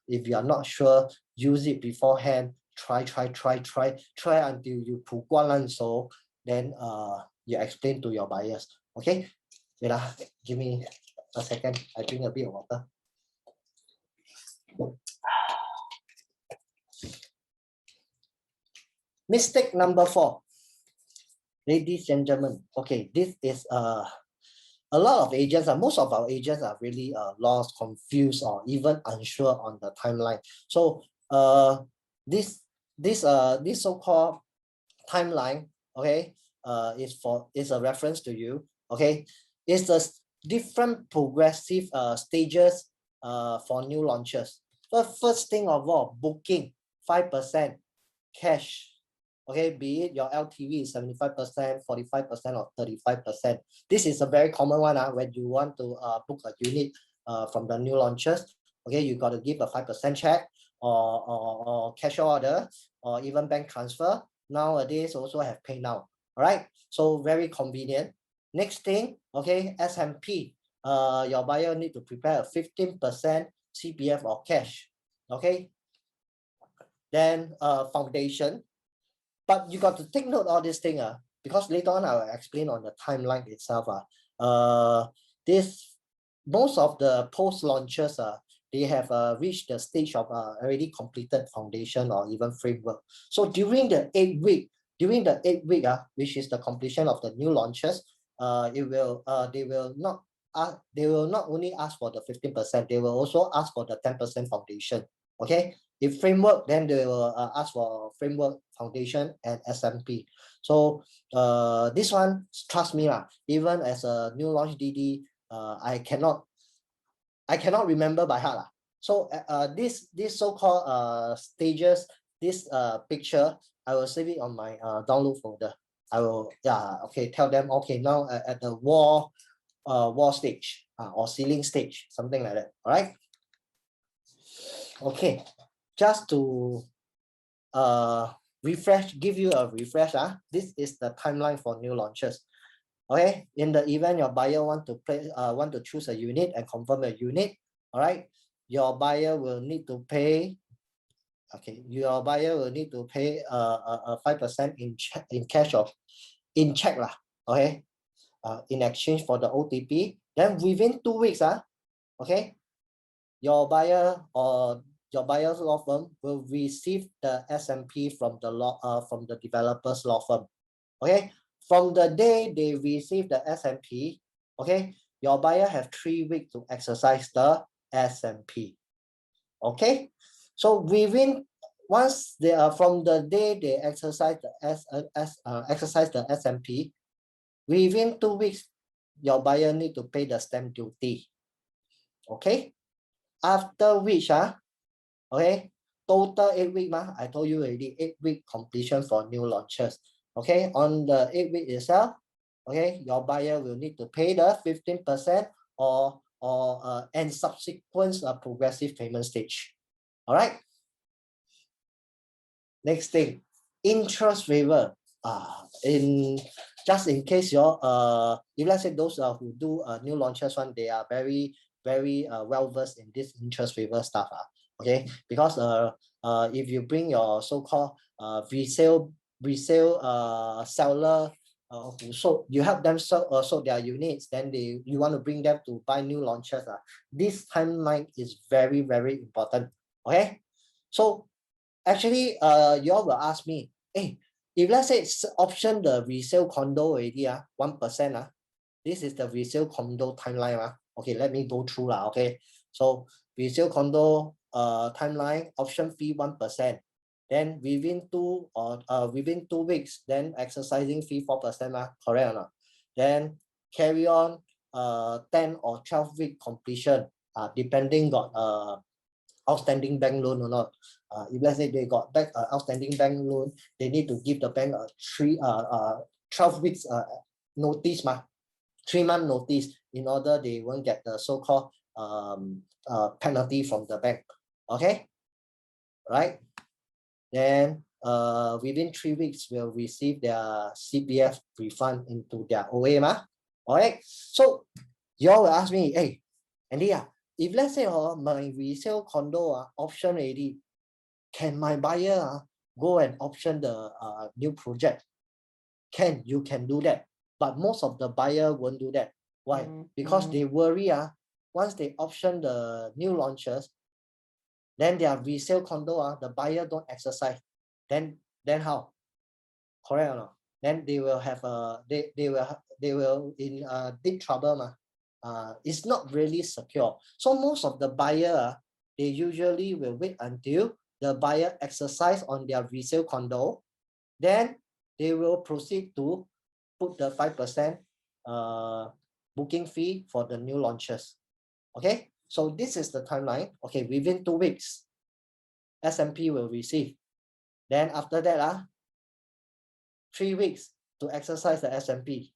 if you are not sure, use it beforehand. Try until you 普关烂熟 then you explain to your buyers. Okay, wait give me a second, I drink a bit of water. Mistake number 4, ladies and gentlemen. Okay, this is a lot of agents most of our agents are really lost, confused, or even unsure on the timeline. So this so-called timeline, okay, is a reference to you. Okay, it's the different progressive stages for new launches. The first thing of all, booking 5% cash. Okay, be it your LTV is 75%, 45%, or 35%. This is a very common one when you want to book a unit from the new launches. Okay, you got to give a 5% check or cash order or even bank transfer. Nowadays also have pay now. All right, so very convenient. Next thing, okay, SMP. Your buyer need to prepare a 15% CPF or cash. Okay, then foundation. But you got to take note of this thing because later on I will explain on the timeline itself. Most of the post launches they have reached the stage of already completed foundation or even framework. So during the 8 week, which is the completion of the new launches, they will not only ask for the 15%, they will also ask for the 10% foundation. Okay, if framework, then they will ask for framework, foundation, and SMP. So this one, trust me even as a new launch DD, I cannot remember by heart So this so-called stages, this picture, I will save it on my download folder. I will, yeah, okay, tell them, okay, now at the wall stage or ceiling stage, something like that. All right. Okay, just to refresh, give you a refresh. This is the timeline for new launches. Okay, in the event your buyer want to choose a unit and confirm a unit, all right, your buyer will need to pay. Okay, your buyer will need to pay 5% in cash or in check lah. Okay, in exchange for the OTP. Then within 2 weeks, okay, your buyer or your buyer's law firm will receive the SMP from the developer's law firm. Okay, from the day they receive the SMP, okay, your buyer have 3 weeks to exercise the SMP. Okay, so once they are from the day they exercise the SMP, within 2 weeks, your buyer need to pay the stamp duty. Okay, after which okay, total 8 week I told you already, 8-week completion for new launches. Okay, on the 8 week itself, okay, your buyer will need to pay the 15% and subsequent progressive payment stage. All right. Next thing, interest waiver. Just in case if let's say those who do new launches one, they are very well versed in this interest waiver stuff. Okay, because if you bring your so-called resale seller who sold, you help them sold their units, then you want to bring them to buy new launches. This timeline is very important. Okay, so actually you all will ask me, hey, if let's say it's option the resale condo already 1%, this is the resale condo timeline. Okay, let me go through okay. So resale condo timeline, option fee 1%, then within 2 weeks, then exercising fee 4%, correct or not? Then carry on 10 or 12 week completion, depending on outstanding bank loan or not. If let's say they got back outstanding bank loan, they need to give the bank a 12 weeks notice 3-month notice, in order they won't get the so-called penalty from the bank. Okay, right? Then within 3 weeks will receive their CPF refund into their OA. All right, so you all will ask me, hey, Andy, if let's say my resale condo option already, can my buyer go and option the new project? You can do that, but most of the buyer won't do that. Why? Because they worry once they option the new launches, then their resale condo the buyer don't exercise, then how? Correct or not? Then they will have they will in deep trouble. It's not really secure. So most of the buyer they usually will wait until the buyer exercise on their resale condo, then they will proceed to put the 5% booking fee for the new launches. Okay, so this is the timeline. Okay, within 2 weeks, SMP will receive. Then after that 3 weeks to exercise the SMP.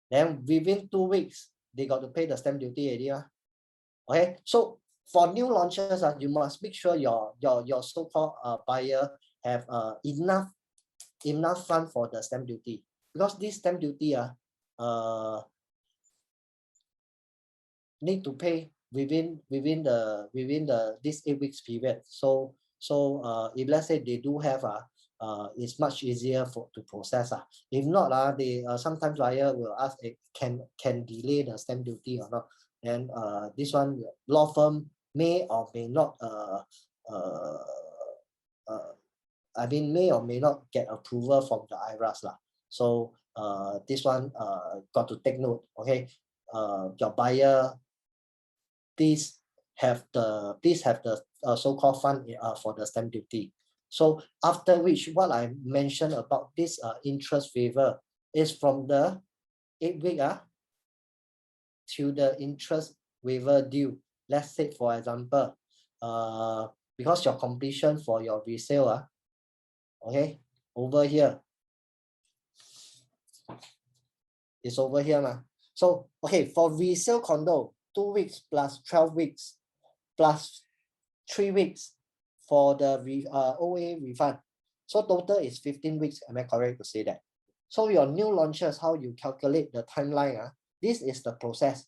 Then within 2 weeks, they got to pay the stamp duty already. Okay, so for new launches, you must make sure your so-called buyer have enough fund for the stamp duty, because this stamp duty need to pay within this 8 weeks period. So if let's say they do have it's much easier to process. If not, they sometimes buyer will ask, can delay the stamp duty or not. And this one law firm may or may not may or may not get approval from the IRAS. So this one got to take note. Okay, your buyer, please have the so-called fund for the stamp duty. So after which, what I mentioned about this interest waiver is from the 8 week to the interest waiver due. Let's say for example, because your completion for your resale okay, over here, It's over here now. So, okay, for resale condo, 2 weeks plus 12 weeks plus 3 weeks for the OA refund. So total is 15 weeks. Am I correct to say that? So your new launches, how you calculate the timeline, this is the process.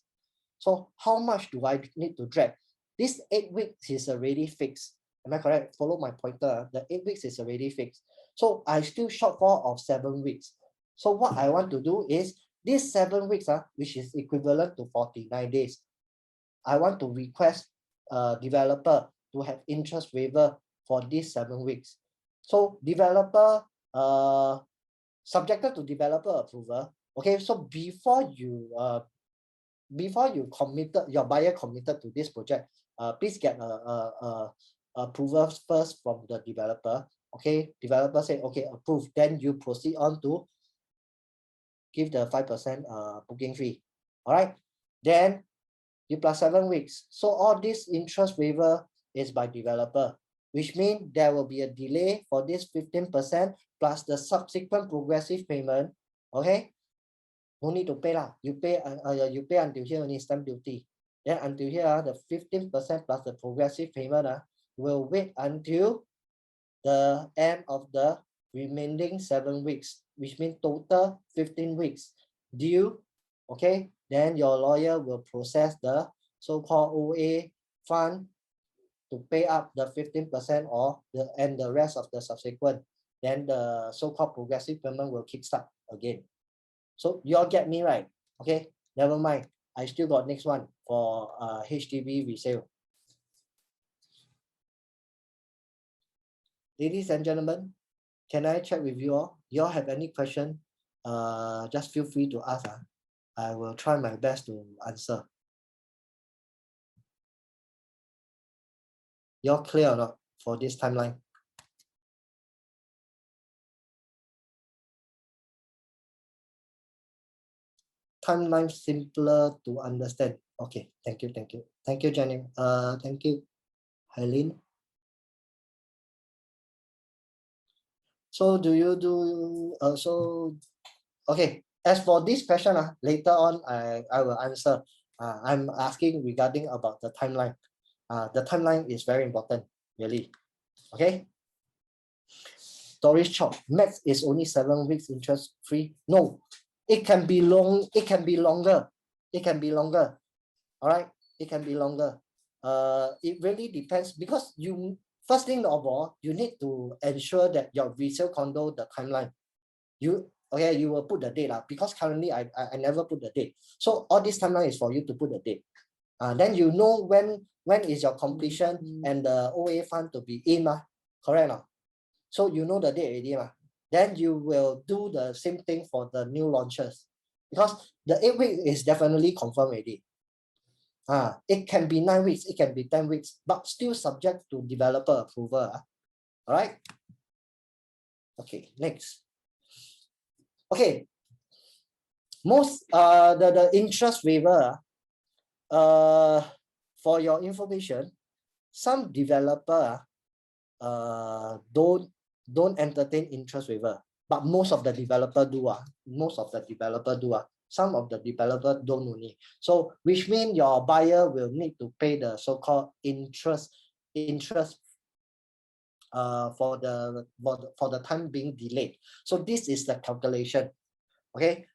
So how much do I need to drag? This 8 weeks is already fixed. Am I correct? Follow my pointer. The 8 weeks is already fixed. So I still shortfall of 7 weeks. So what I want to do is this 7 weeks, which is equivalent to 49 days. I want to request a developer to have interest waiver for these 7 weeks. So developer, subjected to developer approval. Okay, so before you committed, your buyer committed to this project, please get a approval first from the developer. Okay, developer say okay, approved. Then you proceed on to give the 5% booking fee. All right, then you plus 7 weeks. So all this interest waiver is by developer, which means there will be a delay for this 15% plus the subsequent progressive payment. Okay, no need to pay lah. You pay until here only stamp duty. Then until here, the 15% plus the progressive payment will wait until the end of the remaining 7 weeks, which means total 15 weeks due. Okay, then your lawyer will process the so-called OA fund to pay up the 15% or the rest of the subsequent. Then the so-called progressive payment will kickstart again. So you all get me right? Okay, never mind. I still got next one for HDB resale. Ladies and gentlemen, can I check with you all? You all have any question? Just feel free to ask. I will try my best to answer. You all clear or not for this timeline? Timeline simpler to understand. Okay, thank you, thank you. Thank you, Jenny. Thank you, Helene. So do you do okay, as for this question, later on I will answer. I'm asking regarding about the timeline. The timeline is very important, really. Okay. Doris Chop, max is only 7 weeks interest free. No, it can be long, it can be longer. It can be longer. All right, it can be longer. It really depends because first thing of all, you need to ensure that your resale condo, the timeline, you will put the date because currently I never put the date. So all this timeline is for you to put the date. Then you know when is your completion and the OA fund to be in, correct or not? So you know the date already, then you will do the same thing for the new launches because the 8 weeks is definitely confirmed already. It can be 9 weeks, it can be 10 weeks, but still subject to developer approval. All right. Okay, next. Okay. Most the interest waiver, for your information, some developer don't entertain interest waiver, but most of the developer do. Most of the developer do. Some of the developer don't only. So which means your buyer will need to pay the so-called interest for the time being delayed. So this is the calculation. Okay,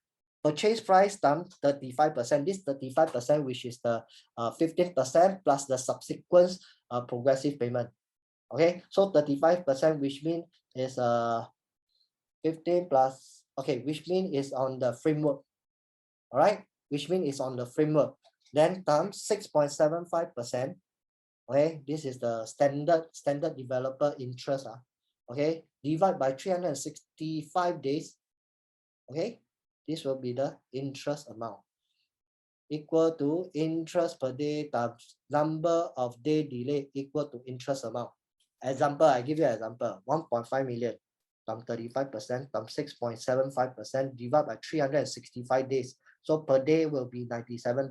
purchase price times 35%. This 35%, which is the 15% plus the subsequent progressive payment. Okay, so 35%, which means is 15 plus, okay, which means is on the framework. All right, which means it's on the framework. Then times 6.75%. Okay, this is the standard developer interest. Okay, divide by 365 days. Okay, this will be the interest amount equal to interest per day times number of day delay equal to interest amount. Example, I give you an example, 1.5 million times 35% times 6.75% divided by 365 days. So per day will be $97.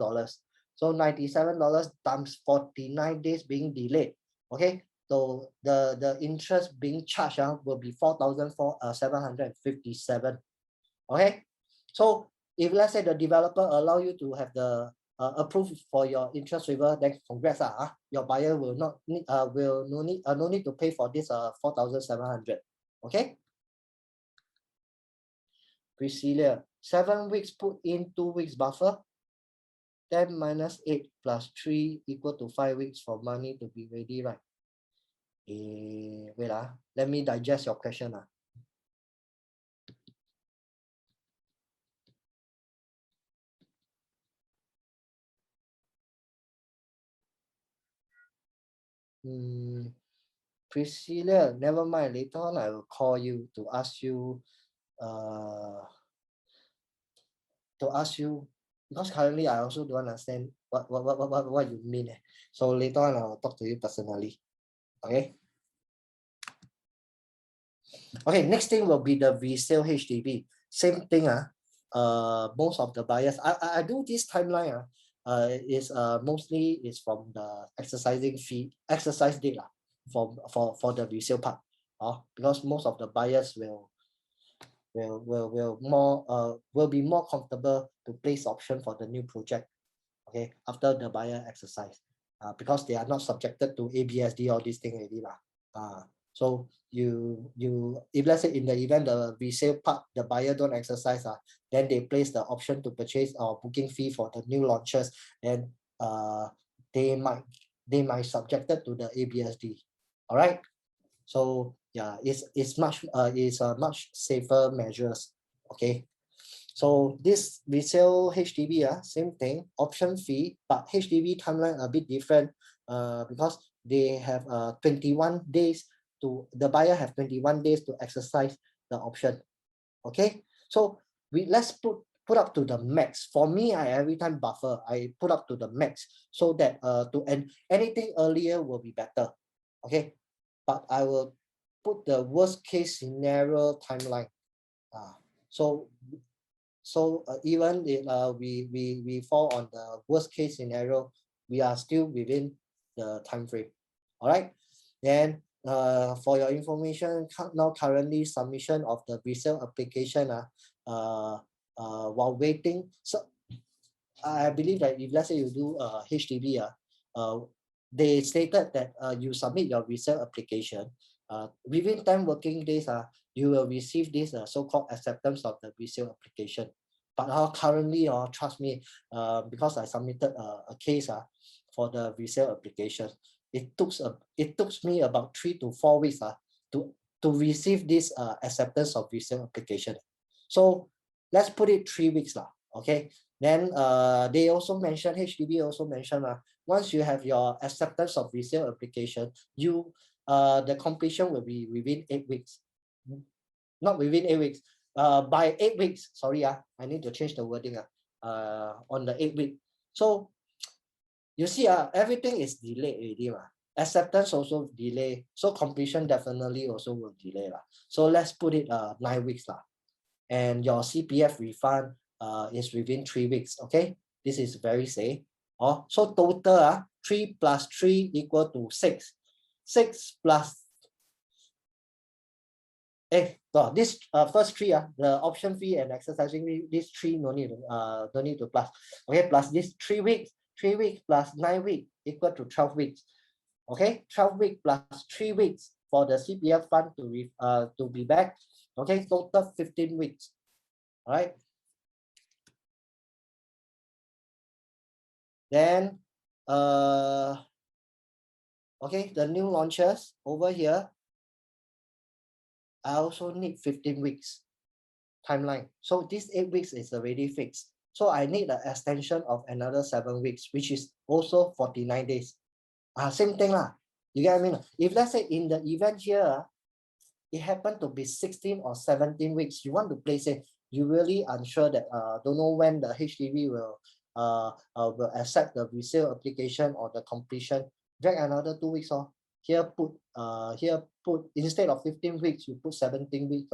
So $97 times 49 days being delayed. Okay, so the interest being charged will be 4,757. Okay, So if let's say the developer allow you to have the approved for your interest waiver, then congrats your buyer will not need will no need to pay for this 4,700. Okay. Priscilla, 7 weeks put in 2 weeks buffer. 10 minus 8 plus 3 equal to 5 weeks for money to be ready, right? Wait, let me digest your question. Priscilla, never mind. Later on, I will call you to ask you, because currently I also don't understand what you mean. So later on, I will talk to you personally. Okay. Okay. Next thing will be the resale HDB. Same thing. Most of the buyers, I do this timeline. Is mostly is from the exercise date for the resale part. Because most of the buyers will be more comfortable to place option for the new project, okay, after the buyer exercise, because they are not subjected to ABSD or this thing already so you if let's say in the event the resale part the buyer don't exercise, then they place the option to purchase or booking fee for the new launches, then they might subjected to the ABSD. All right. So yeah, it's much much safer measures. Okay. So this resale HDB, same thing, option fee, but HDB timeline a bit different because they have 21 days the buyer have 21 days to exercise the option. Okay. So let's put up to the max. For me, I every time buffer, I put up to the max so that and anything earlier will be better. Okay. But I will put the worst case scenario timeline. So even if we fall on the worst case scenario, we are still within the time frame. All right. Then for your information, now currently submission of the resale application while waiting. So I believe that if let's say you do HDB, they stated that you submit your resale application within 10 working days, you will receive this so-called acceptance of the resale application. But currently, trust me, because I submitted a case for the resale application, it took me about 3 to 4 weeks to receive this acceptance of resale application. So let's put it 3 weeks okay. Then they also mentioned, HDB also mentioned, once you have your acceptance of resale application, the completion will be within 8 weeks. Not within 8 weeks. By 8 weeks, sorry, I need to change the wording on the 8 week. So you see, everything is delayed already. Acceptance also delay. So completion definitely also will delay. So let's put it 9 weeks. And your CPF refund is within 3 weeks. Okay, this is very safe. So total 3 plus 3 equal to 6. 6 plus this first 3 the option fee and exercising fee, these 3 no need to plus. Okay, plus this 3 weeks, 3 weeks plus 9 weeks equal to 12 weeks. Okay, 12 weeks plus 3 weeks for the CPF fund to be back. Okay, total 15 weeks. All right. Then okay, the new launches over here, I also need 15 weeks timeline. So this 8 weeks is already fixed. So I need an extension of another 7 weeks, which is also 49 days. Same thing You get what I mean? If let's say in the event here, it happened to be 16 or 17 weeks, you want to place it, you really unsure that don't know when the HDB will accept the resale application or the completion, drag another 2 weeks. Here put instead of 15 weeks, you put 17 weeks.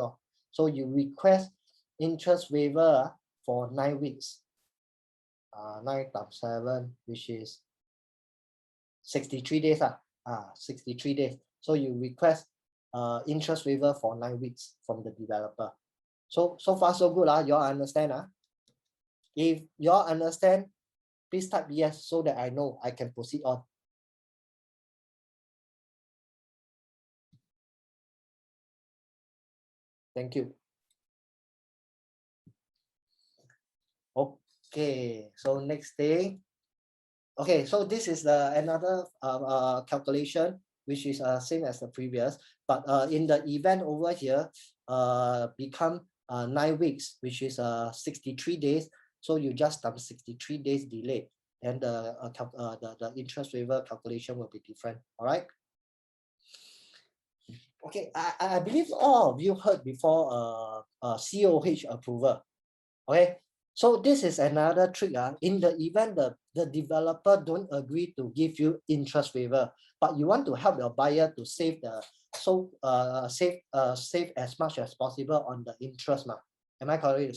So you request interest waiver for 9 weeks. 9 times 7, which is 63 days. 63 days. So you request interest waiver for 9 weeks from the developer. So far so good. You all understand? If you all understand, please type yes so that I know I can proceed on. Thank you. Okay, so next thing. Okay, so this is another calculation which is same as the previous, but in the event over here become 9 weeks, which is 63 days. So you just times 63 days delay, and the interest waiver calculation will be different. All right. Okay, I believe all of you heard before COH approval. Okay, so this is another trick. In the event the developer don't agree to give you interest waiver, but you want to help your buyer to save save as much as possible on the interest. Am I correct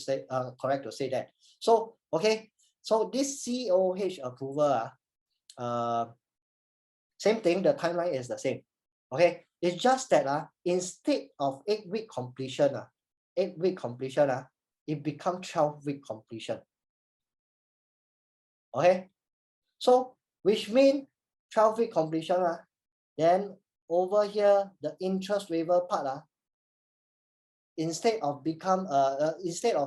to say that? So okay, so this COH approval, same thing, the timeline is the same. Okay, it's just that instead of 8-week completion, 8-week completion, it becomes 12-week completion. Okay, so which means 12-week completion, then over here the interest waiver part, instead of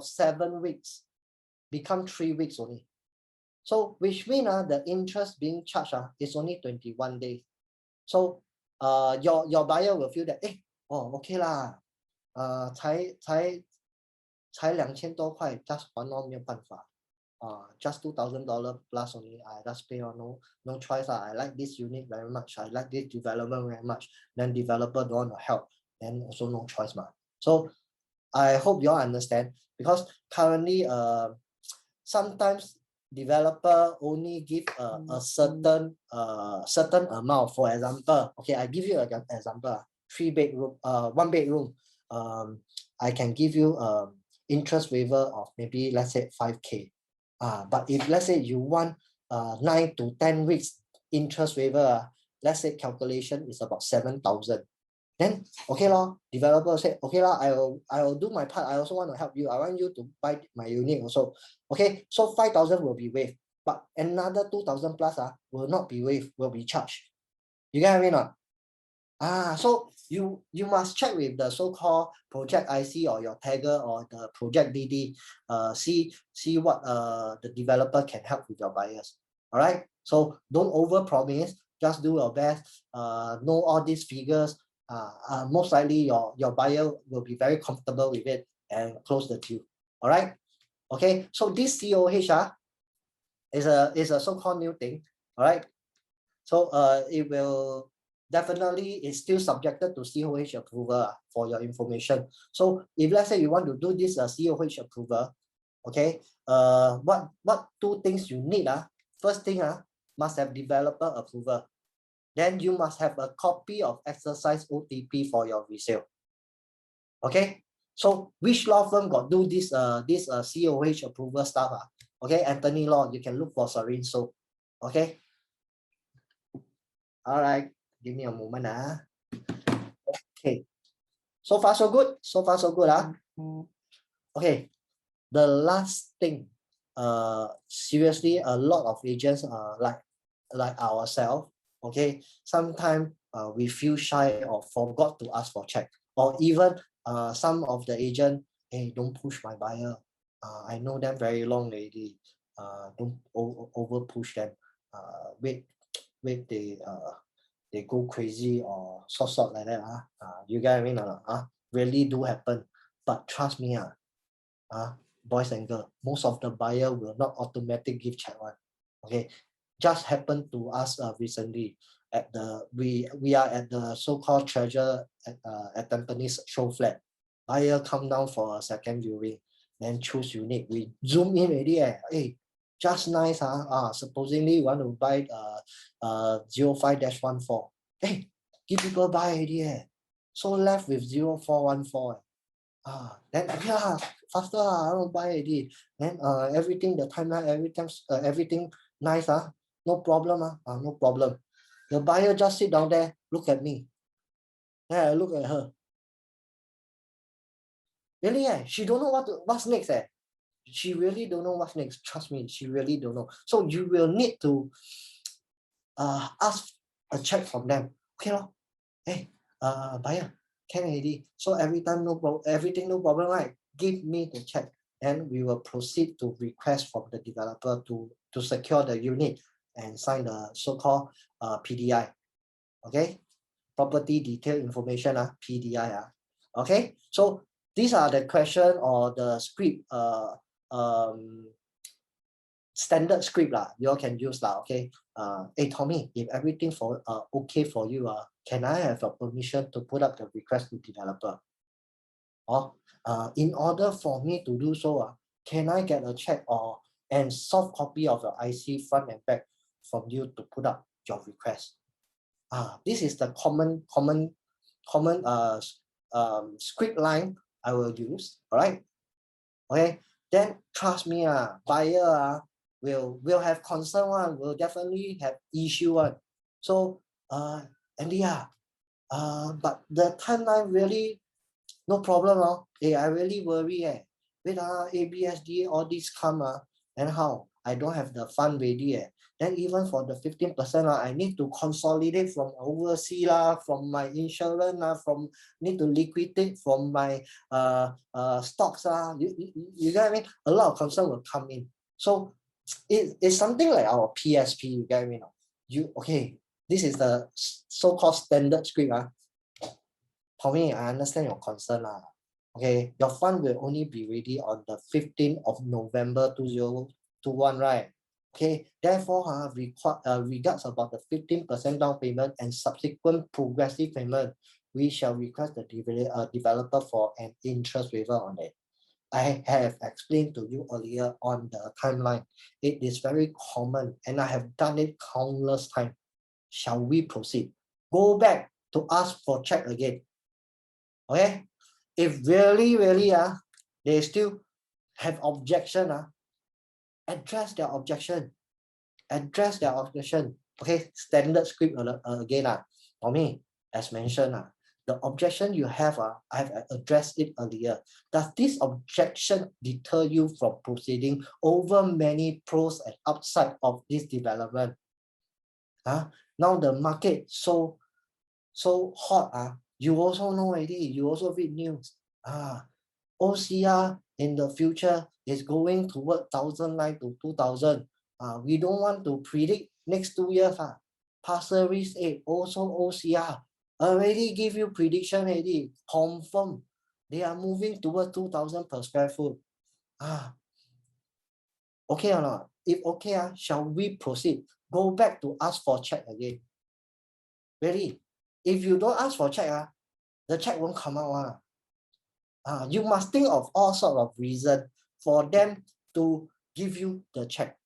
7 weeks, become 3 weeks only. So which means the interest being charged is only 21 days. So your buyer will feel that, okay啦，才2000多块 just 还咯，没有办法。just $2,000 plus only. I just pay no choice. I like this unit very much. I like this development very much. Then developer don't want to help. Then also no choice. So I hope you all understand, because currently sometimes developer only give a certain amount. For example, okay, I give you an example. 3 bedroom, 1 bedroom. I can give you interest waiver of maybe, let's say 5K. But if let's say you want 9 to 10 weeks interest waiver, let's say calculation is about 7,000. Then okay lor, developer say okay lah, I will do my part. I also want to help you. I want you to buy my unit also. Okay, so 5,000 will be waived, but another 2,000 plus will not be waived, will be charged. You get what I mean or not? So you must check with the so-called project IC or your tagger or the project DD. See what the developer can help with your buyers. All right. So don't over promise. Just do your best. Know all these figures. Most likely your buyer will be very comfortable with it and close the deal. All right. Okay. So this COH is a so-called new thing. All right. So it will definitely is still subjected to COH approval for your information. So if let's say you want to do this COH approval, okay, what 2 things you need? First thing, must have developer approval. Then you must have a copy of exercise OTP for your resale. Okay, so which law firm got do this COH approval stuff? Okay, Anthony Law, you can look for Serene. So okay. All right, give me a moment. Okay, so far so good. So far so good. Okay, the last thing. Seriously, a lot of agents like ourselves. Okay, sometimes we feel shy or forgot to ask for check, or even some of the agent, hey, don't push my buyer. I know them very long already. Don't over push them. Wait, they go crazy or sort like that. You get what I mean or not? Really do happen. But trust me, boys and girls, most of the buyer will not automatically give check one. Okay, just happened to us recently at we are at the so-called treasure at Tampines show flat. Buyer come down for a second viewing, then choose unit. We zoom in already. Hey, just nice. Supposedly you want to buy 05-14. Hey, give people buy already. So left with 0414. Then yeah, faster. I don't buy already. Then everything, the timeline, everything nice. No problem. No problem. The buyer just sit down there, look at me. Then I look at her. Really, she don't know what's next. She really don't know what's next. Trust me, she really don't know. So you will need to ask a check from them. Okay, lor. Hey, buyer, can already. So every time everything no problem, right? Give me the check. Then we will proceed to request from the developer to secure the unit and sign the so-called PDI. Okay, property detail information, PDI. Okay, so these are the question or the script um standard script you all can use okay. Hey Tommy, if everything okay for you, can I have your permission to put up the request to developer? Or in order for me to do so, can I get a check or and soft copy of your IC front and back from you to put up your request? This is the common script line I will use. All right. Okay. Then trust me, buyer will have concern one, will definitely have issue one. So Andy, but the timeline really no problem. I really worry. With ABSD, all this come, and how I don't have the fund ready. Then even for the 15%, I need to consolidate from overseas, from my insurance, from need to liquidate from my stocks. You get what I mean? A lot of concern will come in. So it's something like our PSP, you get what I mean? Okay, this is the so-called standard script. Tommy, I understand your concern. Okay, your fund will only be ready on the 15th of November 2021, right? Okay, therefore, regards about the 15% down payment and subsequent progressive payment, we shall request the developer for an interest waiver on it. I have explained to you earlier on the timeline. It is very common and I have done it countless times. Shall we proceed? Go back to ask for check again. Okay, if really they still have objection, address their objection. Okay, standard script again. For me, as mentioned, the objection you have, I have addressed it earlier. Does this objection deter you from proceeding over many pros and upside of this development? Now the market so hot, you also know already, you also read news. OCR in the future is going toward 1,009 to 2,000. We don't want to predict next 2 years. Pasir Ris 8 also OCR already give you prediction already, confirm. They are moving toward 2,000 per square foot. Okay or not? If okay, shall we proceed? Go back to ask for check again. Really? If you don't ask for check, the check won't come out. You must think of all sorts of reasons for them to give you the check.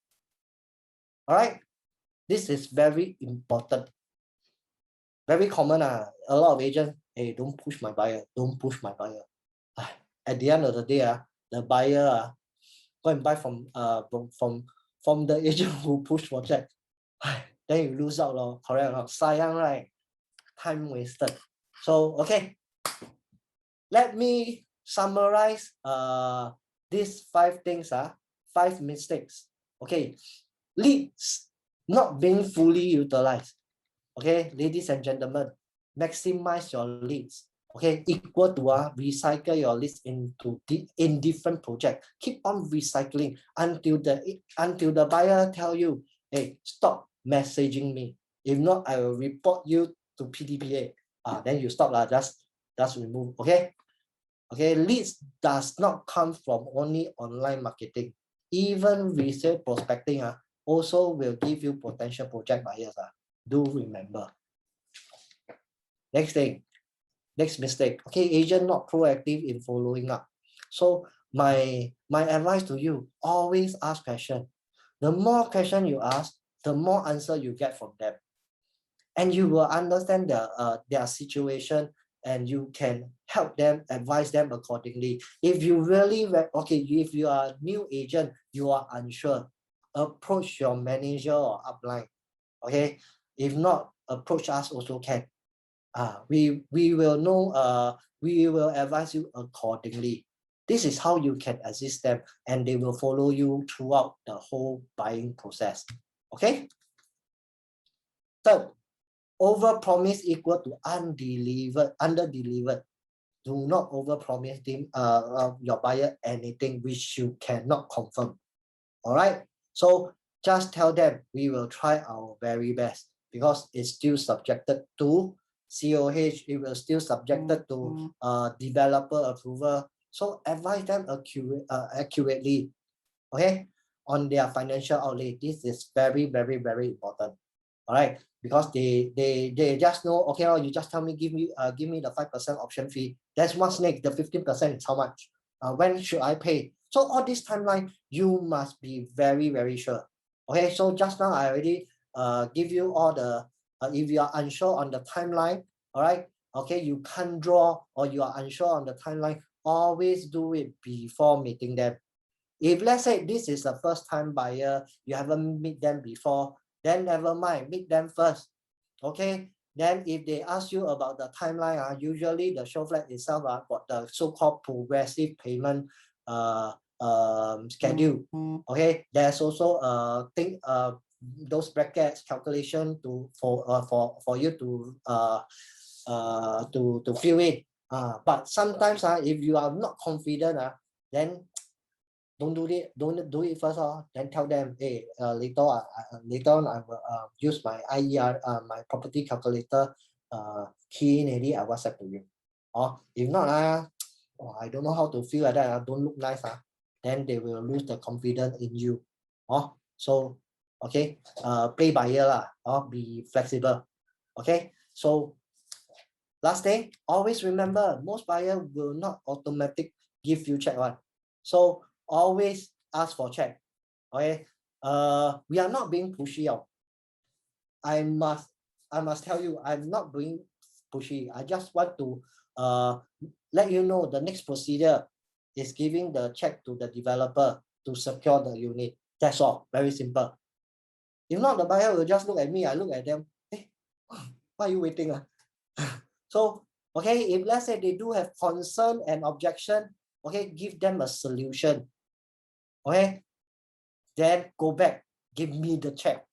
All right? This is very important. Very common. A lot of agents, hey, don't push my buyer. Don't push my buyer. At the end of the day, the buyer go and buy from the agent who push for check. Then you lose out, correct or not? Sayang, right? Time wasted. So, okay. Let me summarize these 5 things, 5 mistakes. Okay, leads not being fully utilized. Okay, ladies and gentlemen, maximize your leads. Okay, equal to recycle your leads in different projects. Keep on recycling until the buyer tell you, hey, stop messaging me. If not, I will report you to PDPA. Then you stop just remove. Okay. Okay, leads does not come from only online marketing. Even resale prospecting also will give you potential project buyers. Do remember. Next thing, next mistake. Okay, agent not proactive in following up. So my advice to you, always ask question. The more question you ask, the more answer you get from them. And you will understand their situation and you can help them, advise them accordingly. If you really, if you are a new agent, you are unsure, approach your manager or upline. Okay, if not, approach us also can. We will know, we will advise you accordingly. This is how you can assist them, and they will follow you throughout the whole buying process. Okay. Third, overpromise equal to underdelivered. Do not overpromise them, your buyer anything which you cannot confirm. All right. So just tell them we will try our very best, because it's still subjected to COH. It will still subjected to developer approval. So advise them accurately, okay, on their financial outlay. This is very, very, very important. All right, because they just know, okay, oh, you just tell me, give me the 5% option fee. That's what's next. The 15% is how much? When should I pay? So all this timeline, you must be very, very sure. Okay, so just now I already give you all the, if you are unsure on the timeline, all right, okay, you can't draw, or you are unsure on the timeline, always do it before meeting them. If let's say this is a first time buyer, you haven't met them before, then never mind, meet them first. Okay, then if they ask you about the timeline, usually the show flat itself got the so-called progressive payment schedule. Okay, there's also those brackets calculation for you to fill in. But sometimes if you are not confident, then don't do it first, then tell them, hey, later on I will use my IER, my property calculator, key in already, I WhatsApp to you. Or if not, I don't know how to feel like that, don't look nice, then they will lose the confidence in you. So okay, play by ear, be flexible. Okay, so last day, always remember, most buyer will not automatic give you check one. So always ask for check. Okay, we are not being pushy out. I must tell you, I'm not being pushy. I just want to let you know the next procedure is giving the check to the developer to secure the unit. That's all. Very simple. If not, the buyer will just look at me, I look at them. Hey, why are you waiting? So, okay, if let's say they do have concern and objection, okay, give them a solution. Okay, then go back, give me the check.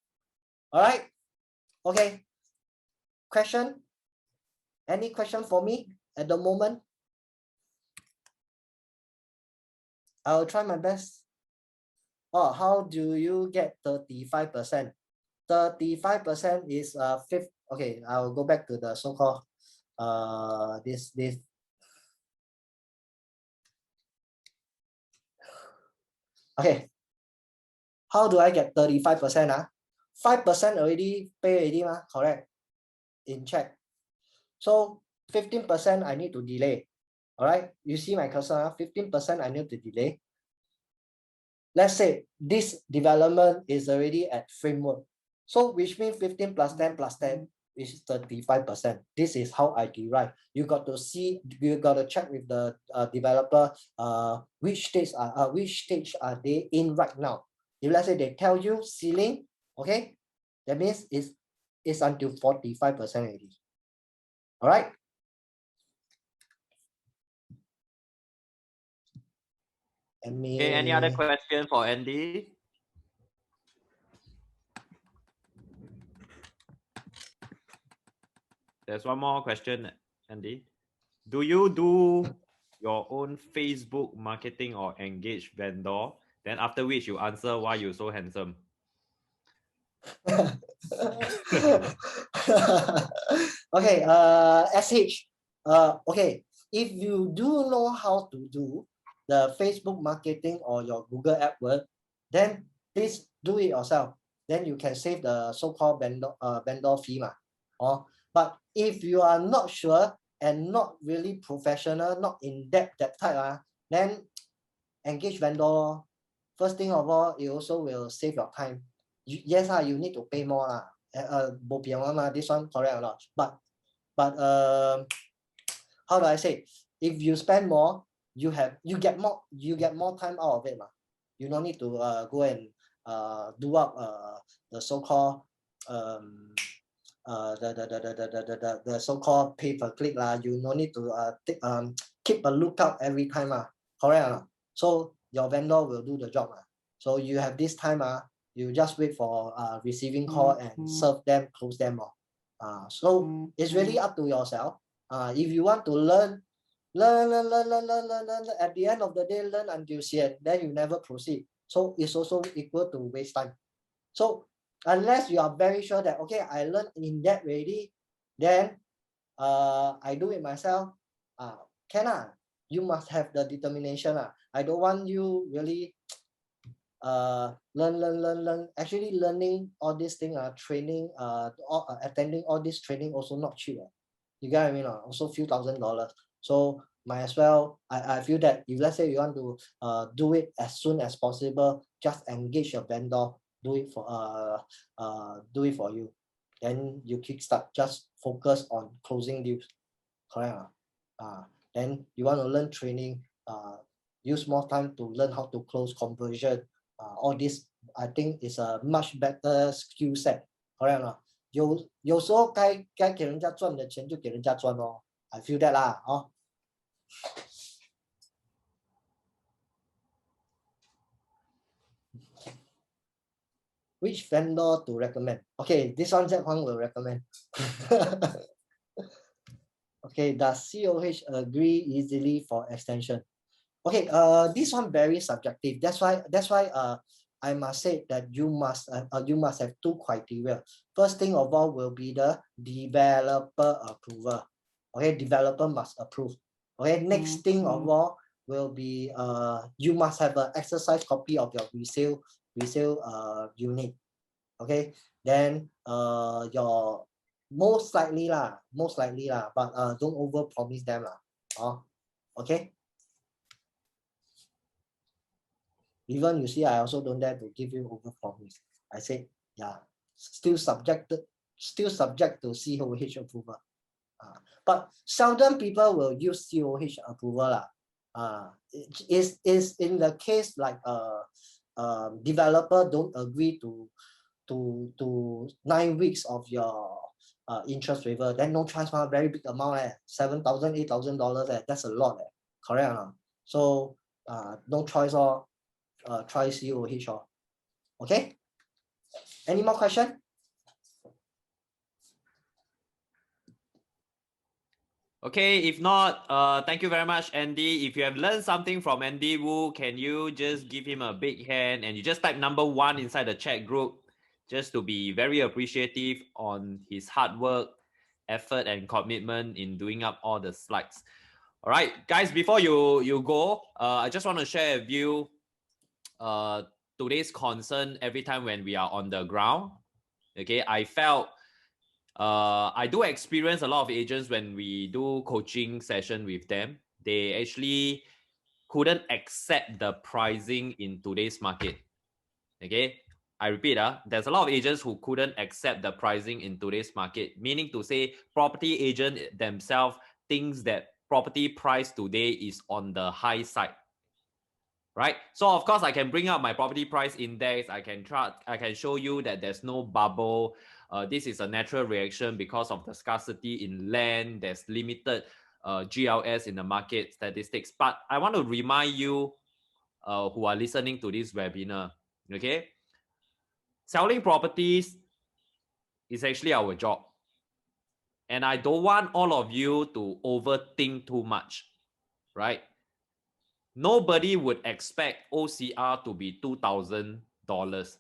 All right, okay. Question? Any question for me at the moment? I'll try my best. Oh, how do you get 35%? 35% is fifth. Okay, I'll go back to the so-called this. Okay, how do I get 35%? 5% already pay already, correct? In check. So 15% I need to delay. All right, you see my cursor, 15% I need to delay. Let's say this development is already at framework. So which means 15 plus 10 plus 10 is 35%. This is how I derive. You got to see, you got to check with the developer which stage are they in right now. If let's say they tell you ceiling, okay, that means it's until 45% already. All right. Okay, any other question for Andy? There's one more question, Andy. Do you do your own Facebook marketing or engage vendor? Then after which you answer why you so handsome. Okay, SH. Okay, if you do know how to do the Facebook marketing or your Google AdWords, then please do it yourself. Then you can save the so-called vendor fee. But if you are not sure and not really professional, not in depth that type, then engage vendor. First thing of all, it also will save your time. Yes, you need to pay more. This one correct or not? But how do I say? If you spend more, you get more time out of it. You don't need to go and do up the so-called the so-called pay per click. You no need to keep a lookout every time. correct or not? So your vendor will do the job. So you have this time, you just wait for receiving call and serve them, close them off. So it's really up to yourself. If you want to learn, at the end of the day, learn until sian, then you never proceed. So it's also equal to waste time. So unless you are very sure that, okay, I learned in that already, then I do it myself, can. You must have the determination. I don't want you really learn. Actually, learning all these things, training, attending all this training also not cheap. You get what I mean? Also few $1,000s. So might as well. I feel that if let's say you want to do it as soon as possible, just engage your vendor, do it for you. Then you kickstart. Just focus on closing deals. Correct. Then you want to learn training. Use more time to learn how to close conversion. All this I think is a much better skill set. Correct 吗？有时候该给人家赚的钱就给人家赚哦。I feel that 啦，哦。Which vendor to recommend? Okay, this one Huang will recommend. Okay, does COH agree easily for extension? Okay, this one very subjective. That's why I must say that you must have two criteria. First thing of all will be the developer approval. Okay, developer must approve. Okay, next thing of all will be you must have an exercise copy of your resale unit. Okay, then your most likely lah, but don't over promise them lah. Okay. Even you see, I also don't dare to give you over promise. I say, yeah, still subject to COH approval. But seldom people will use COH approval. Is in the case like developer don't agree to 9 weeks of your interest waiver, then no chance, very big amount, $7,000, $8,000, that's a lot, correct or not? So no choice, try COH. Okay, any more question? Okay, if not, thank you very much, Andy. If you have learned something from Andy Wu, can you just give him a big hand and you just type number 1 inside the chat group just to be very appreciative on his hard work, effort, and commitment in doing up all the slides. All right, guys, before you go, I just want to share with you today's concern every time when we are on the ground. Okay, I felt I do experience a lot of agents when we do coaching session with them. They actually couldn't accept the pricing in today's market. Okay, I repeat, there's a lot of agents who couldn't accept the pricing in today's market, meaning to say property agent themselves thinks that property price today is on the high side. Right, so of course I can bring up my property price index. I can show you that there's no bubble. This is a natural reaction because of the scarcity in land. There's limited GLS in the market statistics. But I want to remind you who are listening to this webinar, okay, selling properties is actually our job. And I don't want all of you to overthink too much, right? Nobody would expect OCR to be $2,000.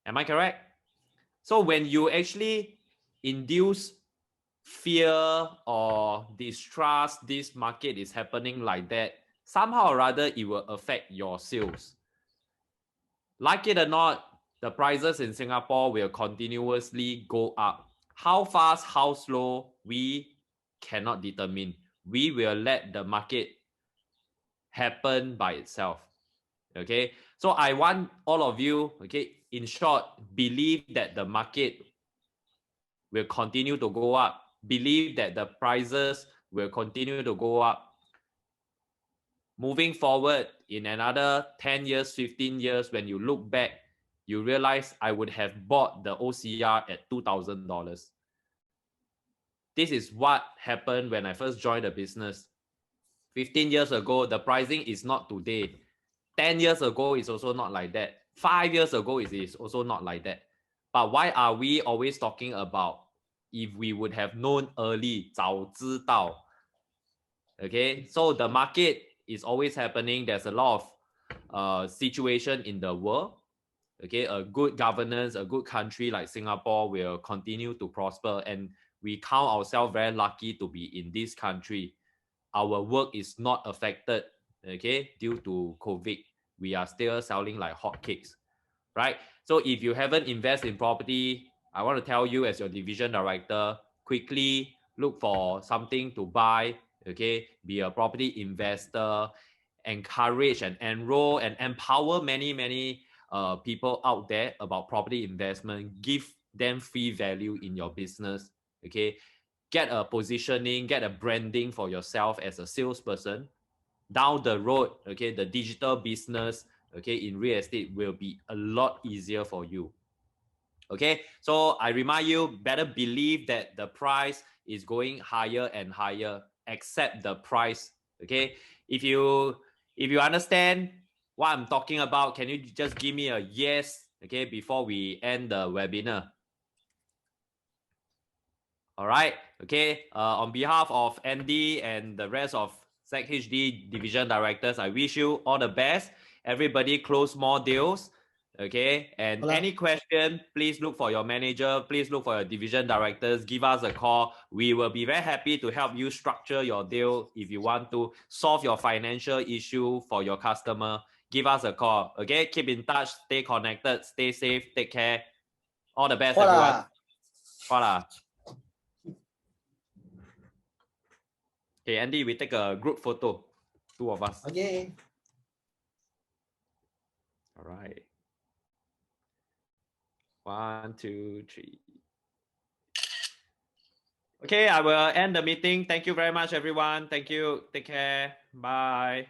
Am I correct? So when you actually induce fear or distrust, this market is happening like that, somehow or other it will affect your sales. Like it or not, the prices in Singapore will continuously go up. How fast, how slow, we cannot determine. We will let the market happen by itself. Okay, so I want all of you, okay, in short, believe that the market will continue to go up. Believe that the prices will continue to go up. Moving forward in another 10 years, 15 years, when you look back, you realize I would have bought the OCR at $2,000. This is what happened when I first joined the business. 15 years ago, the pricing is not today. 10 years ago is also not like that. 5 years ago it is also not like that. But why are we always talking about if we would have known early, 早知道? Okay, so the market is always happening. There's a lot of situation in the world. Okay, a good governance, a good country like Singapore will continue to prosper, and we count ourselves very lucky to be in this country. Our work is not affected, okay, due to COVID. We are still selling like hotcakes, right? So if you haven't invested in property, I want to tell you as your division director, quickly look for something to buy, okay? Be a property investor, encourage and enroll and empower many people out there about property investment. Give them free value in your business, okay? Get a positioning, get a branding for yourself as a salesperson. Down the road, okay, the digital business, okay, in real estate will be a lot easier for you. Okay, so I remind you, better believe that the price is going higher and higher. Accept the price. Okay, if you understand what I'm talking about, can you just give me a yes, okay, before we end the webinar? All right, okay, on behalf of Andy and the rest of ZHD division directors, I wish you all the best. Everybody close more deals, okay? And any question, please look for your manager, please look for your division directors, give us a call. We will be very happy to help you structure your deal. If you want to solve your financial issue for your customer, give us a call, okay? Keep in touch, stay connected, stay safe, take care. All the best, everyone. Voila. Okay, Andy, we take a group photo. 2 of us. Okay. All right. 1, 2, 3. Okay, I will end the meeting. Thank you very much, everyone. Thank you. Take care. Bye.